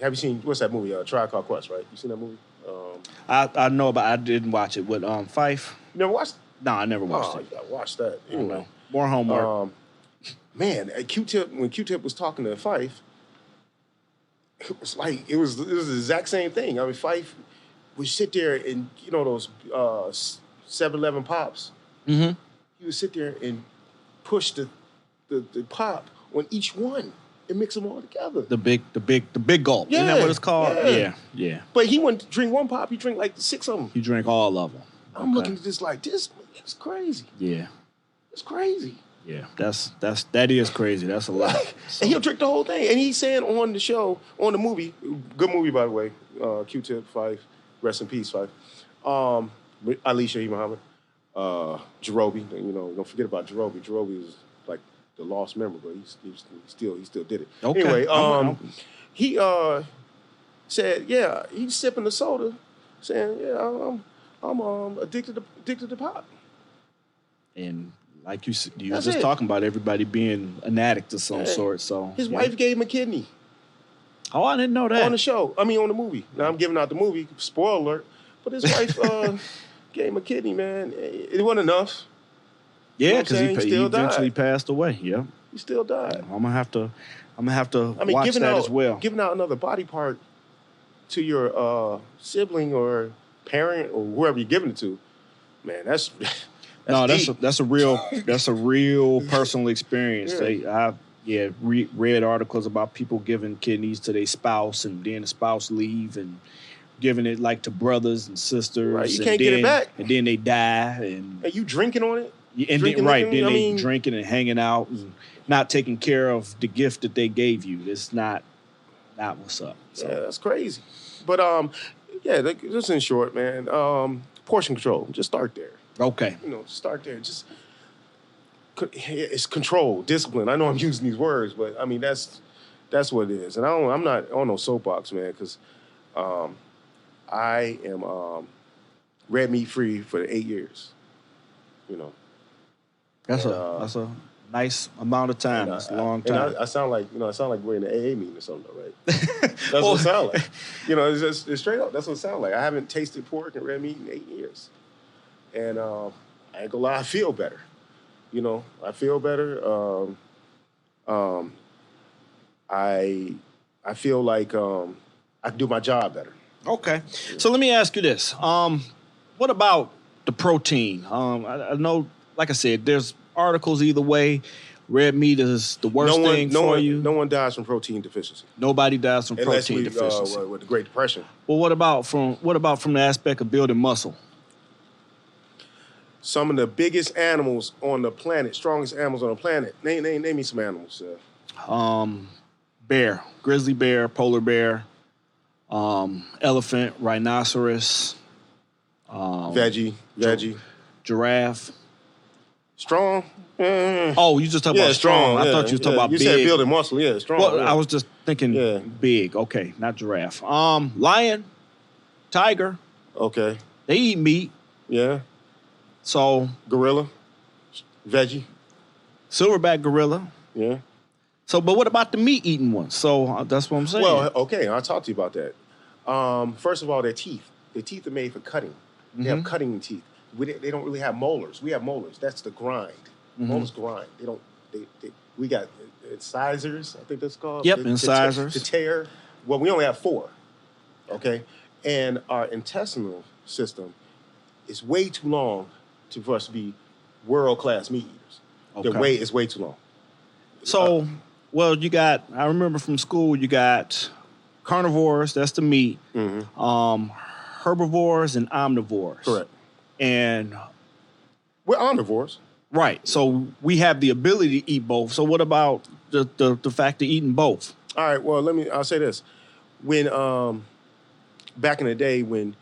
have you seen, what's that movie? Trial Called Quest, right? You seen that movie? I know about. I didn't watch it with Fife. You never watched? No, I never watched it. You gotta watch that. Anyway, more homework. Man, when Q-Tip was talking to Fife, it was like it was the exact same thing. I mean, Fife would sit there and those 7-Eleven pops. Mm-hmm. He would sit there and push the pop on each one and mix them all together. The big gulp. Yeah, isn't that what it's called? Yeah. But he wouldn't drink one pop. He drank like 6 of them. He drank all of them. I'm looking at this like this. It's crazy. Yeah. It's crazy. Yeah, that is crazy. That's a lot. And he'll drink the whole thing. And he's saying on the show, on the movie, good movie by the way, Q-Tip, Fife, rest in peace, Fife. Ali Shaheed Muhammad, Jerobi. Don't forget about Jerobi. Jerobi is like the lost member, but he still did it. Okay. Anyway, he said, yeah, he's sipping the soda, saying, yeah, I'm addicted to pop. And like you were That's just it. talking about everybody being an addict of some sort. So his wife gave him a kidney Oh, I didn't know that. on the show. I mean, on the movie. Now I'm giving out the movie. Spoiler alert. But his wife gave him a kidney, man. It wasn't enough. Yeah, what I'm because saying? he Still eventually died. passed away. Yeah, He still died. I'm gonna have to watch giving that out, as well. Giving out another body part to your sibling or parent or whoever you're giving it to, man, that's deep. That's a real personal experience. Yeah. Read articles about people giving kidneys to their spouse and then the spouse leave and giving it like to brothers and sisters. Right, you and can't get it then- back. And then they die and Are you drinking on it? then they drinking and hanging out and not taking care of the gift that they gave you. It's not what's up. So. Yeah, that's crazy. But just in short, man, portion control. Just start there. Okay. Start there. Just it's control, discipline. I know I'm using these words, but I mean that's what it is. And I'm not on no soapbox, man, because I am red meat free for 8 years. That's a nice amount of time. That's a long time. And I sound like we're in an AA meeting or something, right? That's what it sounds like. It's straight up. That's what it sounds like. I haven't tasted pork and red meat in 8 years, and I ain't gonna lie, I feel better. I feel better. I feel like I can do my job better. Okay. So let me ask you this. What about the protein? I know, like I said, there's articles either way. Red meat is the worst thing for you. No one dies from protein deficiency. Nobody dies from Unless protein deficiency. with the Great Depression. Well, what about from the aspect of building muscle? Some of the biggest animals on the planet, strongest animals on the planet. Name me some animals. Bear, grizzly bear, polar bear. elephant, rhinoceros, Veggie. giraffe. Strong. Oh, you just talking about strong. I thought you were talking about you big. You said building muscle. Yeah, strong. Well, yeah. I was just thinking big. Okay, not giraffe. Lion, tiger. Okay. They eat meat. Yeah. So gorilla, veggie. Silverback gorilla. Yeah. So, but what about the meat-eating ones? So that's what I'm saying. Well, okay, I'll talk to you about that. First of all, their teeth. Their teeth are made for cutting. They have cutting teeth. They don't really have molars. We have molars. That's the grind. Molars grind. They don't. We got incisors. I think that's called. Yep, incisors. To tear. Well, we only have 4. Okay, and our intestinal system is way too long for us to be world-class meat eaters. Okay. The way is way too long. So, well, you got. I remember from school, you got carnivores. That's the meat. Herbivores and omnivores. Correct. And we're omnivores. Right. So we have the ability to eat both. So what about the fact of eating both? All right. Well, I'll say this. When back in the day when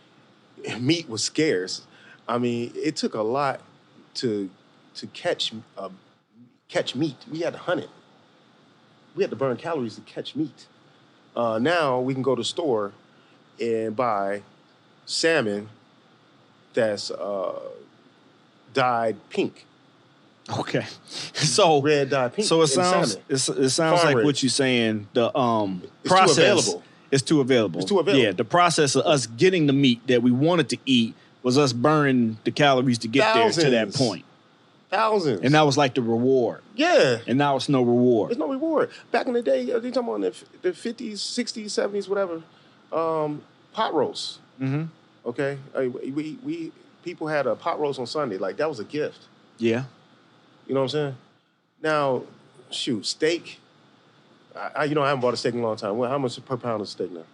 meat was scarce, I mean, it took a lot to catch meat. We had to hunt it. We had to burn calories to catch meat. Now we can go to the store and buy salmon that's dyed pink. Okay, so red dyed pink. So it sounds like what you're saying. The process is too available. It's too available. Yeah, the process of us getting the meat that we wanted to eat was us burning the calories to get there to that point. Thousands. And that was like the reward. Yeah. And now it's no reward. There's no reward. Back in the day, they talking about the 50s, 60s, 70s, whatever. Pot roast. Okay, we people had a pot roast on Sunday. Like that was a gift. Yeah. You know what I'm saying? Now, shoot, steak. I haven't bought a steak in a long time. How much per pound is steak now?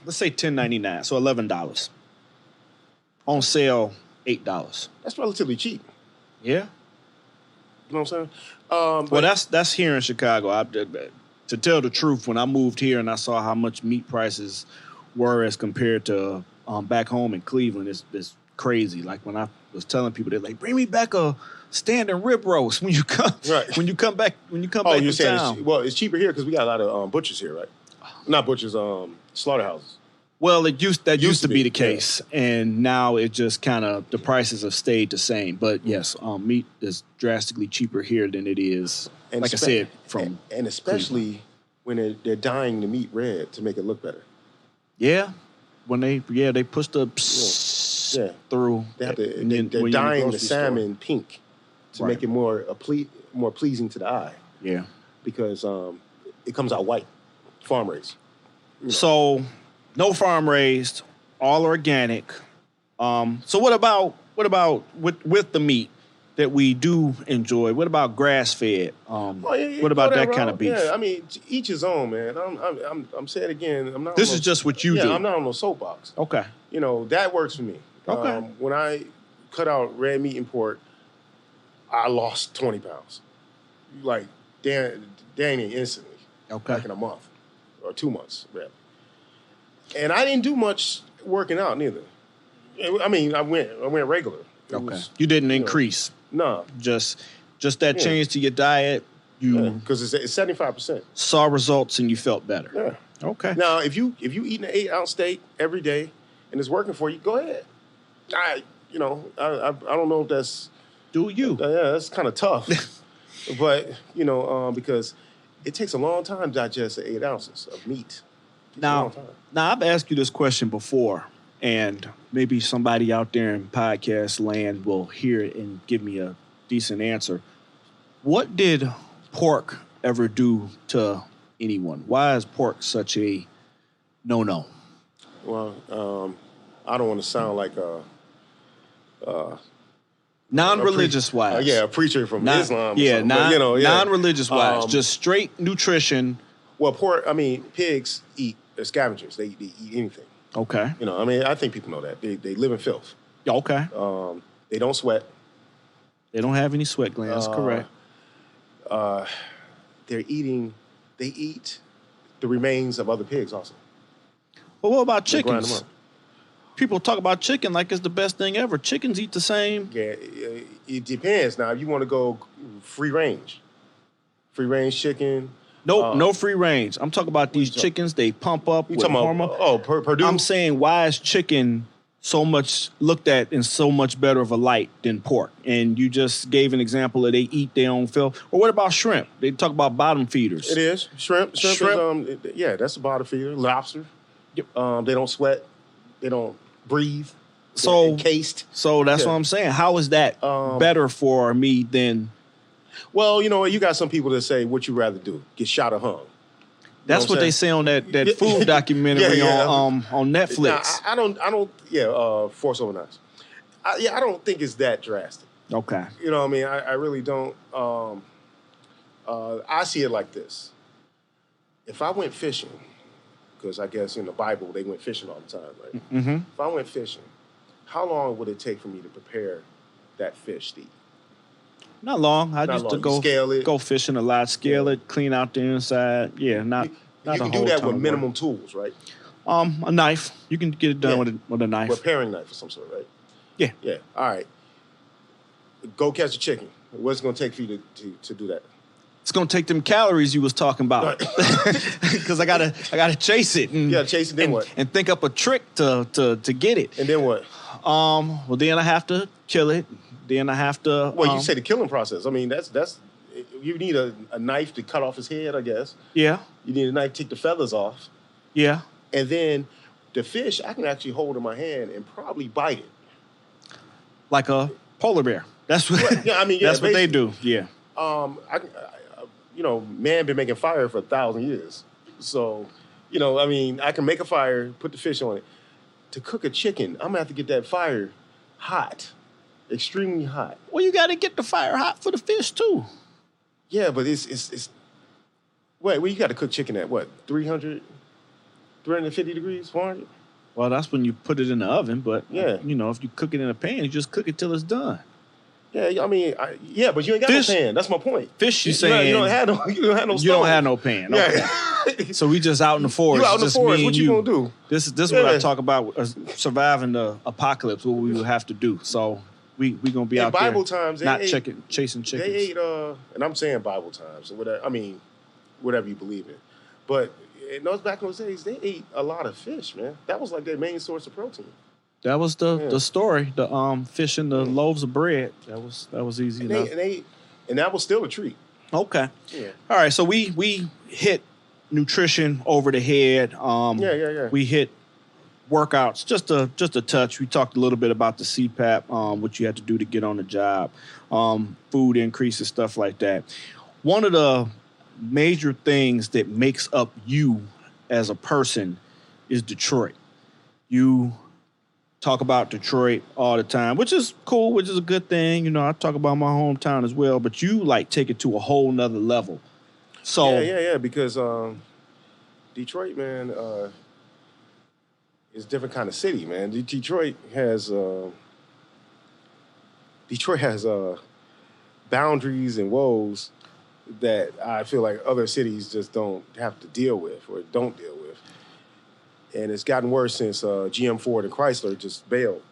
Let's say $10.99, so $11. On sale, $8. That's relatively cheap. Yeah. You know what I'm saying? Well, that's here in Chicago. To tell the truth, when I moved here and I saw how much meat prices were as compared to back home in Cleveland, it's crazy. Like when I was telling people, they're like, "Bring me back a standing rib roast when you come when you come back back to town." It's cheaper here because we got a lot of butchers here, right? Not butchers, slaughterhouses. Well, that used to be the case, and now it just kind of the prices have stayed the same. But yes, meat is drastically cheaper here than it is. And like I said, and especially when they're dyeing the meat red to make it look better. Yeah, when they push the through. They're dyeing the salmon pink to make it more pleasing to the eye. Yeah, because it comes out white, farm raised. So no farm raised, all organic. So what about with the meat that we do enjoy? What about grass fed? What about that kind of beef? Yeah, I mean, each his own, man. I'm saying it again. I'm not. This is just what you do. I'm not on no soapbox. Okay. That works for me. Okay. When I cut out red meat and pork, I lost 20 pounds. Like, dang it, instantly. Okay. Like in a month or 2 months, really. And I didn't do much working out neither. I mean, I went regular. Okay. You didn't increase. No. Just that change to your diet. Because it's 75%. Saw results and you felt better. Yeah. Okay. Now, if you eating an 8-ounce steak every day and it's working for you, go ahead. I don't know if that's. Do you? Yeah, that's kind of tough. But because it takes a long time to digest 8 ounces of meat. Now I've asked you this question before, and maybe somebody out there in podcast land will hear it and give me a decent answer. What did pork ever do to anyone? Why is pork such a no-no? Well, I don't want to sound like non-religious wise. A preacher from Islam. Yeah, non-religious wise. Just straight nutrition. Well, pigs eat. They're scavengers. They eat anything. Okay. I think people know that. They live in filth. Okay. They don't sweat. They don't have any sweat glands. Correct. They eat the remains of other pigs also. But what about They grind them chickens? up. People talk about chicken like it's the best thing ever. Chickens eat the same. Yeah, it depends. Now, if you want to go free range chicken. Nope, no free range. I'm talking about these chickens. They pump up You with talking hormone. about Purdue? I'm saying, why is chicken so much looked at in so much better of a light than pork? And you just gave an example of they eat their own fill. Or what about shrimp? They talk about bottom feeders. It is shrimp. Shrimp. Is, that's a bottom feeder. Lobster. Yep. They don't sweat. They don't breathe. So they're encased. So that's what I'm saying. How is that better for me than? Well, you got some people that say, "What you rather do? Get shot or hung?" That's what they say on that food documentary on Netflix. Now, I don't. Yeah, Force Over Knives. I don't think it's that drastic. Okay. You know what I mean? I really don't. I see it like this. If I went fishing, because I guess in the Bible they went fishing all the time, right? Mm-hmm. If I went fishing, how long would it take for me to prepare that fish to eat? Not long. I Not used long. to You go scale it. go fishing a lot, scale it, clean out the inside. Yeah, not You a can do whole that ton with of minimum work. tools, right? A knife. You can get it done Yeah. with a knife. With a paring knife of some sort, right? Yeah. Yeah. All right. Go catch a chicken. What's it going to take for you to do that? It's gonna take them calories you was talking about, because I gotta chase it. And, You gotta chase it. Then what? And think up a trick to get it. And then what? Well, then I have to kill it. Then I have to. Well, you say the killing process. I mean, that's you need a knife to cut off his head, I guess. Yeah. You need a knife to take the feathers off. Yeah. And then the fish, I can actually hold in my hand and probably bite it. Like a polar bear. That's what. Well, yeah, I mean, yeah, that's what they basically. do. Yeah. Man been making fire for 1,000 years. So, I can make a fire, put the fish on it. To cook a chicken, I'm gonna have to get that fire hot, extremely hot. Well, you got to get the fire hot for the fish too. Yeah, but it's. Wait, well, you got to cook chicken at what? 350 degrees, 400? Well, that's when you put it in the oven. But Yeah. if you cook it in a pan, you just cook it till it's done. Yeah, I mean, but you ain't got Fish- no pan. That's my point. Fish, you You saying don't have no. You don't have no. you stove. don't have no pan. Okay. Yeah. So we just out in the forest. You out in the just forest. me What and you gonna do? This is what I Yeah. talk about, surviving the apocalypse. What we will have to do. So we gonna be In out Bible there, times, they not ate- chasing chickens. They ate, and I'm saying Bible times, or whatever. I mean, whatever you believe in. But back in those days, they ate a lot of fish, man. That was like their main source of protein. That was the story. The fish and the loaves of bread. That was easy And enough. and that was still a treat. Okay. Yeah. All right. So we hit nutrition over the head. Yeah. We hit workouts just a touch. We talked a little bit about the CPAP, what you had to do to get on the job, food increases, stuff like that. One of the major things that makes up you as a person is Detroit. You talk about Detroit all the time, which is cool, which is a good thing. I talk about my hometown as well, but you take it to a whole nother level. So Yeah, because Detroit, man, is a different kind of city, man. Detroit has boundaries and woes that I feel like other cities just don't have to deal with or don't deal with. And it's gotten worse since GM, Ford, and Chrysler just bailed.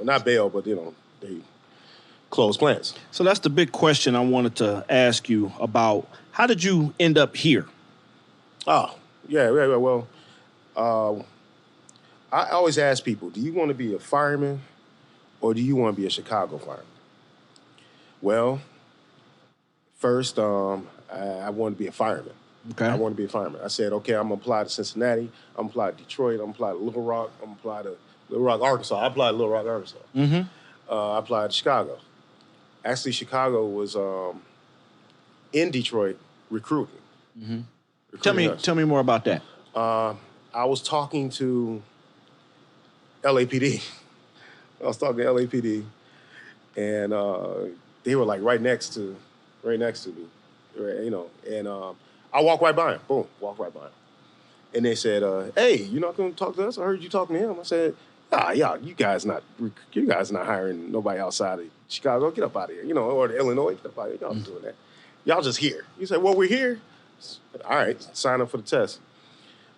Not bailed, but they closed plants. So that's the big question I wanted to ask you about. How did you end up here? Oh, yeah. Well, I always ask people, do you want to be a fireman or do you want to be a Chicago fireman? Well, first, I wanted to be a fireman. Okay. I want to be a fireman. I said, okay, I'm going to apply to Cincinnati. I'm going to apply to Detroit. I'm going to apply to Little Rock. I'm going to apply to Little Rock, Arkansas. I applied to Little Rock, Arkansas. Mm-hmm. I applied to Chicago. Actually, Chicago was in Detroit recruiting. Mm-hmm. Recruiting us. Tell me more about that. I was talking to LAPD. I was talking to LAPD, and they were like right next to me, and I walked right by him. Boom, walked right by him. And they said, "Hey, you're not going to talk to us? I heard you talking to him." I said, "Yeah, you guys not hiring nobody outside of Chicago. Get up out of here, or Illinois. Get up out of here. Y'all not doing that. Y'all just here." You say, "Well, we're here. All right, sign up for the test."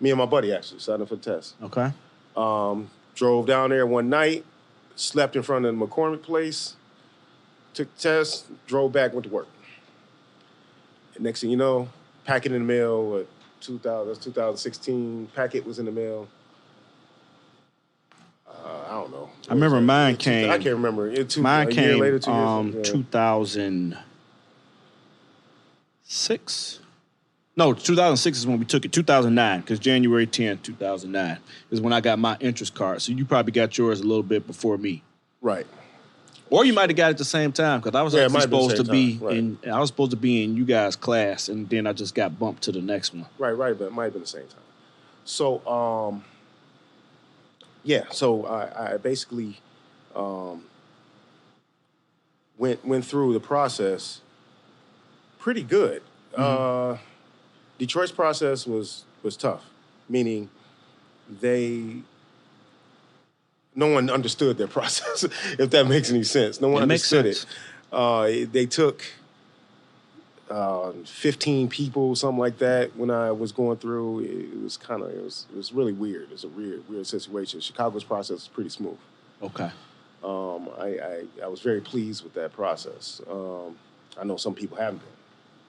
Me and my buddy actually signed up for the test. Okay. Drove down there one night, slept in front of the McCormick place, took the test, drove back, went to work. And next thing you know, packet in the mail. 2016. Packet was in the mail. I don't know. I remember mine came. I can't remember. Mine came year later, 2 years. 2006. No, 2006 is when we took it. 2009, because January 10th, 2009 is when I got my interest card. So you probably got yours a little bit before me. Right. Or you might have got it at the same time, because I was actually supposed to be in. I was supposed to be in you guys' class, and then I just got bumped to the next one. Right, but it might have been the same time. So, so I basically went through the process pretty good. Mm-hmm. Detroit's process was tough, meaning no one understood their process, if that makes any sense. No one understood it. They took 15 people, something like that, when I was going through. It was really weird. It was a weird situation. Chicago's process is pretty smooth. Okay. I was very pleased with that process. I know some people haven't been.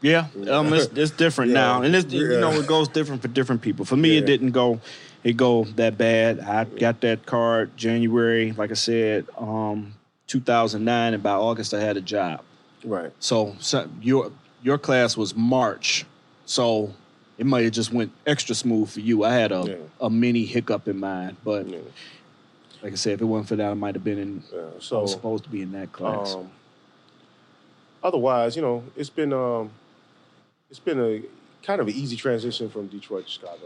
Yeah, it's different now, and it goes different for different people. For me, it didn't go that bad. I got that card January, like I said, 2009, and by August I had a job. Right. So your class was March, so it might have just went extra smooth for you. I had a mini hiccup in mine, but like I said, if it wasn't for that, I might have been in. I was supposed to be in that class. Otherwise, it's been a kind of an easy transition from Detroit to Chicago.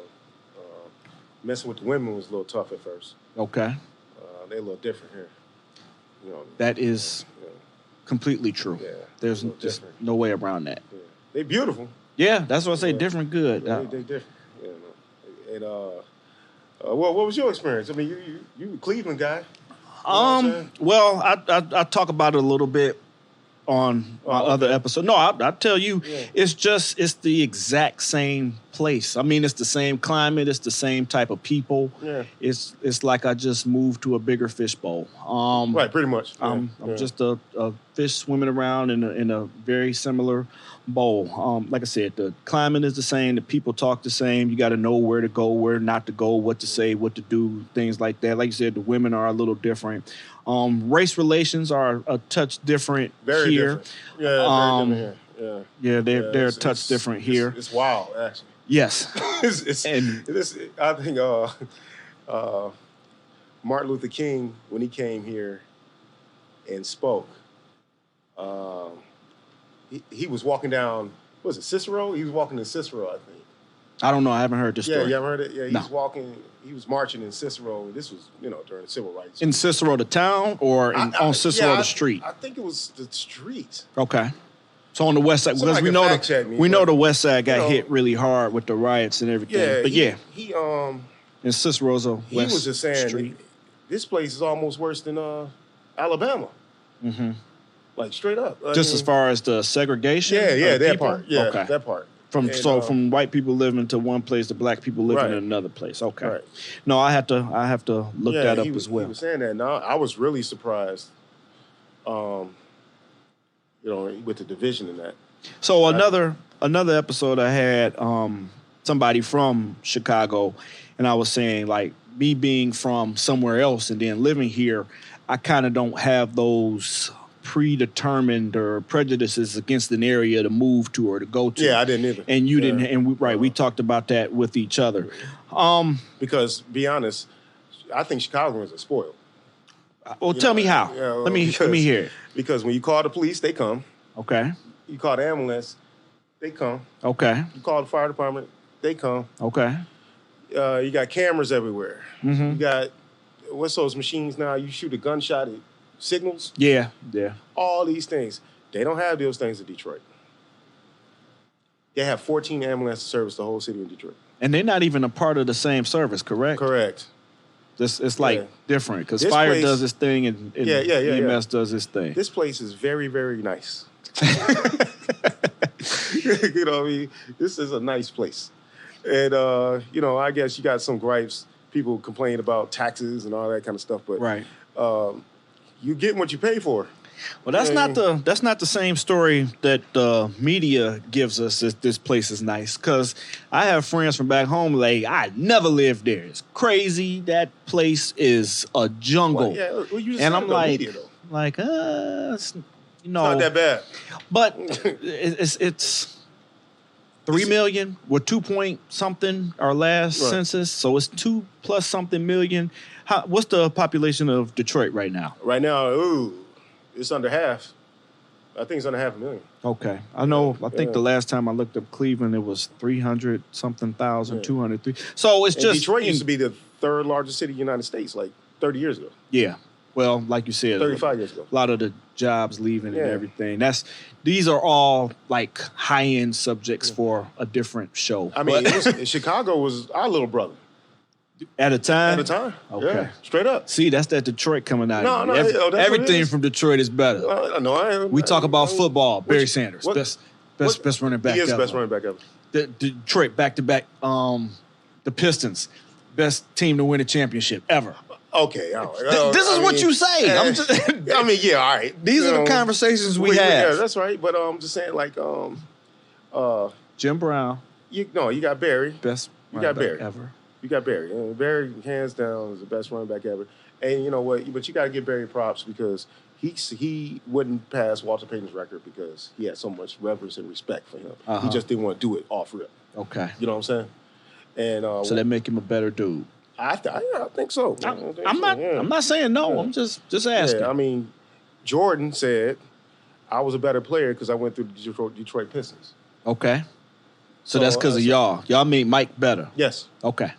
Messing with the women was a little tough at first. Okay. They're a little different here. That is completely true. Yeah, there's just no way around that. Yeah. They're beautiful. Yeah, that's what I say. Different, good. They're different. Yeah, and what was your experience? I mean, you a Cleveland guy. Well, I talk about it a little bit on my other episode. No, I tell you, it's the exact same place. I mean, it's the same climate, it's the same type of people. Yeah. It's like I just moved to a bigger fishbowl. Right, pretty much. Yeah. I'm just a fish swimming around in a very similar bowl. Like I said, the climate is the same, the people talk the same. You got to know where to go, where not to go, what to say, what to do, things like that. Like you said, the women are a little different. Race relations are a touch different very here. Different. Yeah, very different here. Yeah, they're a touch different here. It's wild, actually. Yes. I think Martin Luther King, when he came here and spoke, he was walking down, was it Cicero? He was walking in Cicero, I think. I don't know. I haven't heard this story. Yeah, you haven't heard it? Yeah, he was walking. He was marching in Cicero. This was, during the civil rights. In Cicero, the town, or on Cicero, the street? I think it was the street. Okay. So on the west side, because we know the west side got hit really hard with the riots and everything. Yeah, but he in Cicero's a he west was just saying street. This place is almost worse than Alabama. Mm-hmm. Like straight up. Just as far as the segregation. Yeah, that people? part. Yeah, okay. That part. From white people living to one place to black people living in another place. Okay. Right. No, I have to look that up as well. He was saying that. Now I was really surprised. With the division in that. So another episode I had somebody from Chicago, and I was saying, like, me being from somewhere else and then living here, I kind of don't have those predetermined or prejudices against an area to move to or to go to. Yeah, I didn't either. And you didn't. And we talked about that with each other. Because, be honest, I think Chicagoans are spoiled. Well, tell me how. Let me hear it. Because when you call the police, they come. Okay. You call the ambulance, they come. Okay. You call the fire department, they come. Okay. You got cameras everywhere. Mm-hmm. You got, what's those machines now? You shoot a gunshot at signals. Yeah. All these things. They don't have those things in Detroit. They have 14 ambulances service the whole city of Detroit. And they're not even a part of the same service, correct? Correct. It's like different because fire does its thing and EMS does its thing. This place is very, very nice. You know what I mean? This is a nice place. And I guess you got some gripes. People complain about taxes and all that kind of stuff, but Right. You get what you pay for. Well, that's not the same story that the media gives us. That this place is nice, because I have friends from back home. Like, I never lived there. It's crazy. That place is a jungle. Well, you just and said I'm about like, media, though. it's, Not that bad. But it's 3 million. We're 2 point something our last census, so it's 2 plus something million. What's the population of Detroit right now? Right now, it's under half. I think it's under 500,000. Okay. I think the last time I looked up Cleveland, it was 300-something thousand, 203. So it's just... Detroit used to be the third largest city in the United States, like 30 years ago. Yeah. Well, like you said... 35 years ago. A lot of the jobs leaving and everything. These are all, like, high-end subjects for a different show. I mean, Chicago was our little brother. At a time? At a time. Okay. Yeah, straight up. See, that's that Detroit coming out. No, everything from Detroit is better. We talk about football. Barry Sanders, best running back ever. He is the best running back ever. Detroit back-to-back. The Pistons, best team to win a championship ever. Okay, all right. This is what you say. All right. These are the conversations we have. Yeah, that's right. But I'm just saying, like, Jim Brown. You got Barry. Best running back ever. You got Barry. Barry, hands down, is the best running back ever. And you know what? But you got to give Barry props, because he wouldn't pass Walter Payton's record because he had so much reverence and respect for him. He just didn't want to do it off rip. Okay. You know what I'm saying? And so that make him a better dude. I think so. I'm not saying no. I'm just asking. Yeah, I mean, Jordan said I was a better player because I went through the Detroit Pistons. Okay. So that's because of y'all. Y'all made Mike better. Yes. Okay.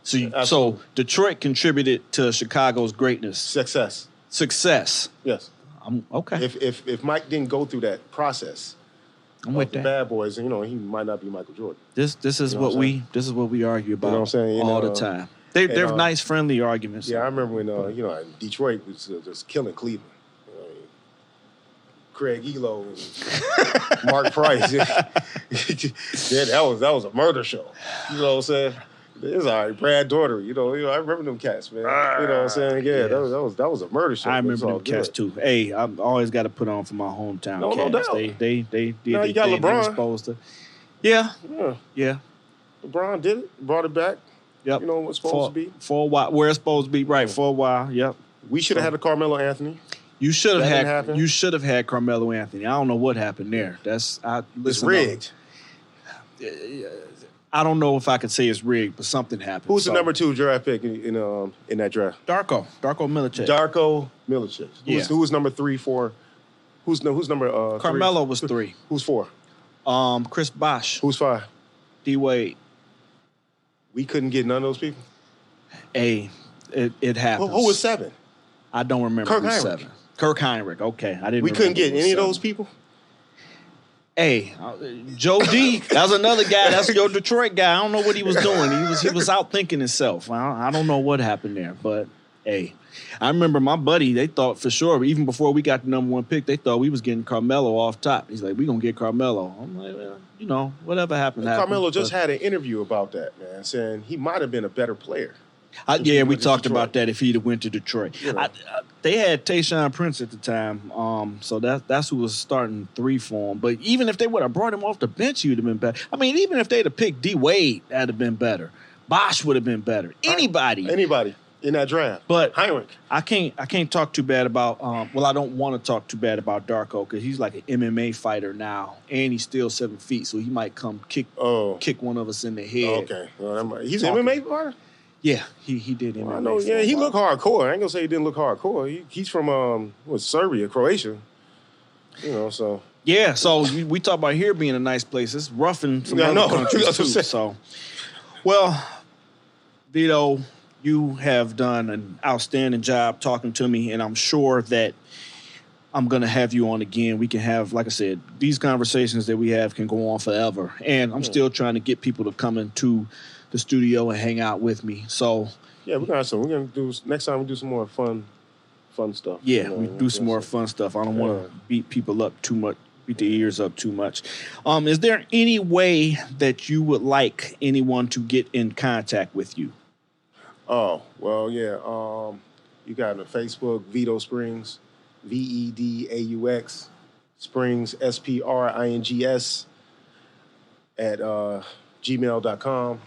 So Detroit contributed to Chicago's greatness. Success. Yes. Okay. If Mike didn't go through that process, I'm with the that. Bad Boys, he might not be Michael Jordan. This is what we argue about. You know what I'm saying? All the time. They're nice, friendly arguments. Yeah, I remember when Detroit was just killing Cleveland. Craig Elo and Mark Price. that was a murder show. You know what I'm saying? It's all right. Brad Daugherty. I remember them cats, man. You know what I'm saying? Yeah, that was a murder show. I remember them cats too. Hey, I've always got to put on for my hometown cats. No doubt. They did. You got LeBron. They were supposed to. Yeah. LeBron did it. Brought it back. Yep. You know what it's supposed to be. For a while. Where it's supposed to be. Right. For a while. Yep. We should have had a Carmelo Anthony. You should have had Carmelo Anthony. I don't know what happened there. It's rigged. I don't know if I could say it's rigged, but something happened. Who's the number 2 draft pick in that draft? Darko Milicic. Darko Milicic. Who was number 3 for? Who's number? Carmelo 3? was 3. Who's 4? Chris Bosh. Who's 5? D Wade. We couldn't get none of those people. Hey, it happens. Who was 7? I don't remember. Kirk who's Heinrich. 7. Kirk Heinrich. Okay, I didn't. We couldn't get any of those people. Hey, Joe D. That was another guy. That's your Detroit guy. I don't know what he was doing. He was out thinking himself. I don't know what happened there, but hey, I remember my buddy. They thought for sure, even before we got the number 1 pick, they thought we was getting Carmelo off top. He's like, "We gonna get Carmelo." I'm like, well, whatever happened. Carmelo just had an interview about that, man, saying he might have been a better player. We talked about that if he'd have went to Detroit. They had Tayshaun Prince at the time, so that's who was starting 3 for him. But even if they would have brought him off the bench, he would have been better. I mean, even if they'd have picked D Wade, that'd have been better. Bosh would have been better. Anybody in that draft. But Heinrich. I can't talk too bad about. I don't want to talk too bad about Darko because he's like an MMA fighter now, and he's still 7 feet, so he might come kick one of us in the head. Okay, well, he's an MMA fighter. Yeah, he did MMA. I know. Yeah, he looked hardcore. I ain't gonna say he didn't look hardcore. He's from Serbia, Croatia. So. Yeah, so we talk about here being a nice place. It's rough in some other countries too. So, well, Vito, you have done an outstanding job talking to me, and I'm sure that I'm going to have you on again. We can have, like I said, these conversations that we have can go on forever. And I'm still trying to get people to come into the studio and hang out with me. So yeah, we're gonna do next time. We do some more fun stuff. Yeah, we do some more fun stuff. I don't want to beat people up too beat the ears up too much. Is there any way that you would like anyone to get in contact with you? Oh, well, yeah. You got the Facebook, VeaduxSprings, VEDAUX, Springs, SPRINGS, at gmail.com.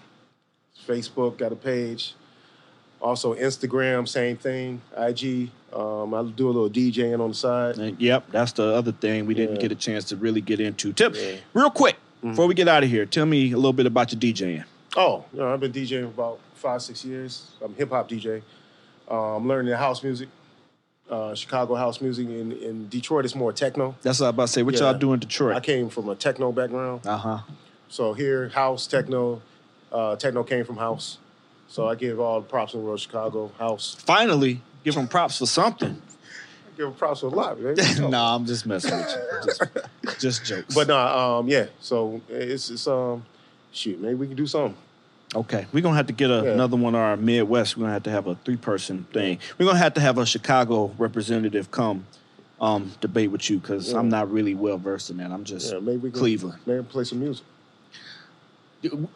Facebook, got a page. Also, Instagram, same thing. IG. I do a little DJing on the side. Yep, that's the other thing we didn't get a chance to really get into. Real quick, Mm-hmm. before we get out of here, tell me a little bit about your DJing. Oh, I've been DJing for about 5-6 years. I'm a hip-hop DJ. I'm learning house music, Chicago house music. In Detroit, it's more techno. That's what I was about to say. What y'all do in Detroit? I came from a techno background. Uh-huh. So here, house, techno. Techno came from house. So I give all the props in the world, Chicago, house. Finally, give them props for something. I give them props for a lot, man. No, I'm just messing with you. Just jokes. But yeah. So it's shoot, maybe we can do something. Okay, we're going to have to get another one of our Midwest. We're going to have a 3-person thing. We're going to have a Chicago representative come debate with you because I'm not really well-versed in that. I'm just maybe we can, Cleveland. Maybe play some music.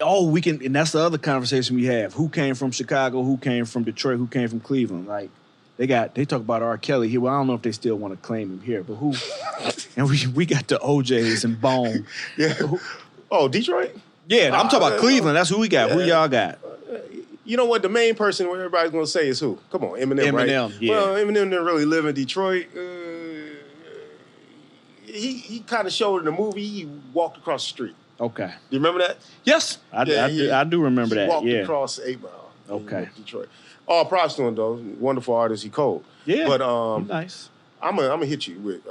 Oh, we can, and that's the other conversation we have. Who came from Chicago? Who came from Detroit? Who came from Cleveland? Like, they talk about R. Kelly here. Well, I don't know if they still want to claim him here, but who? And we got the OJs and Bone. Yeah. Oh, Detroit? Yeah, I'm talking about Cleveland. That's who we got. Yeah. Who y'all got? You know what? The main person everybody's going to say is who? Come on, Eminem, right? Yeah. Well, Eminem didn't really live in Detroit. He kind of showed in the movie. He walked across the street. Okay. Do you remember that? Yes, I do remember that. Walked Yeah. across 8 Mile. Okay. Detroit. All props to him though. Wonderful artist. He cold. Yeah. But nice. I'm gonna hit you with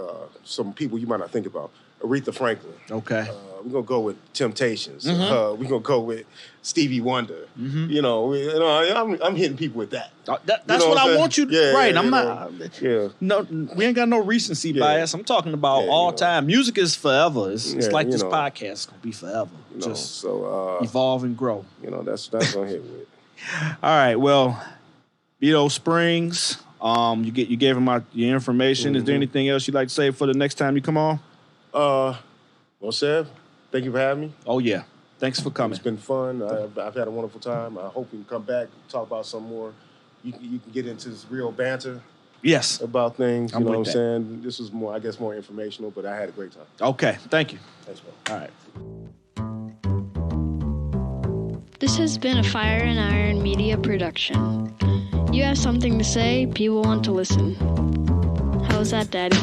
some people you might not think about. Aretha Franklin. Okay. We're gonna go with Temptations. Mm-hmm. We're gonna go with Stevie Wonder. Mm-hmm. I'm hitting people with that. That's what I want you to. Yeah, right. yeah, I'm not. Yeah. No, we ain't got no recency bias. I'm talking about all time. Music is forever. It's like this podcast is gonna be forever. Just evolve and grow. That's gonna hit with. All right. Well, VeaduxSprings. You gave him your information. Mm-hmm. Is there anything else you'd like to say for the next time you come on? Well, Sev, thank you for having me. Oh yeah. Thanks for coming. It's been fun. I've had a wonderful time. I hope we can come back and talk about some more. You can get into this real banter. Yes. About things. You know what I'm that. saying? This was more informational, but I had a great time. Okay. Thank you. Thanks, bro. All right. This has been a Fire and Iron Media production. You have something to say, people want to listen. How's that, Daddy?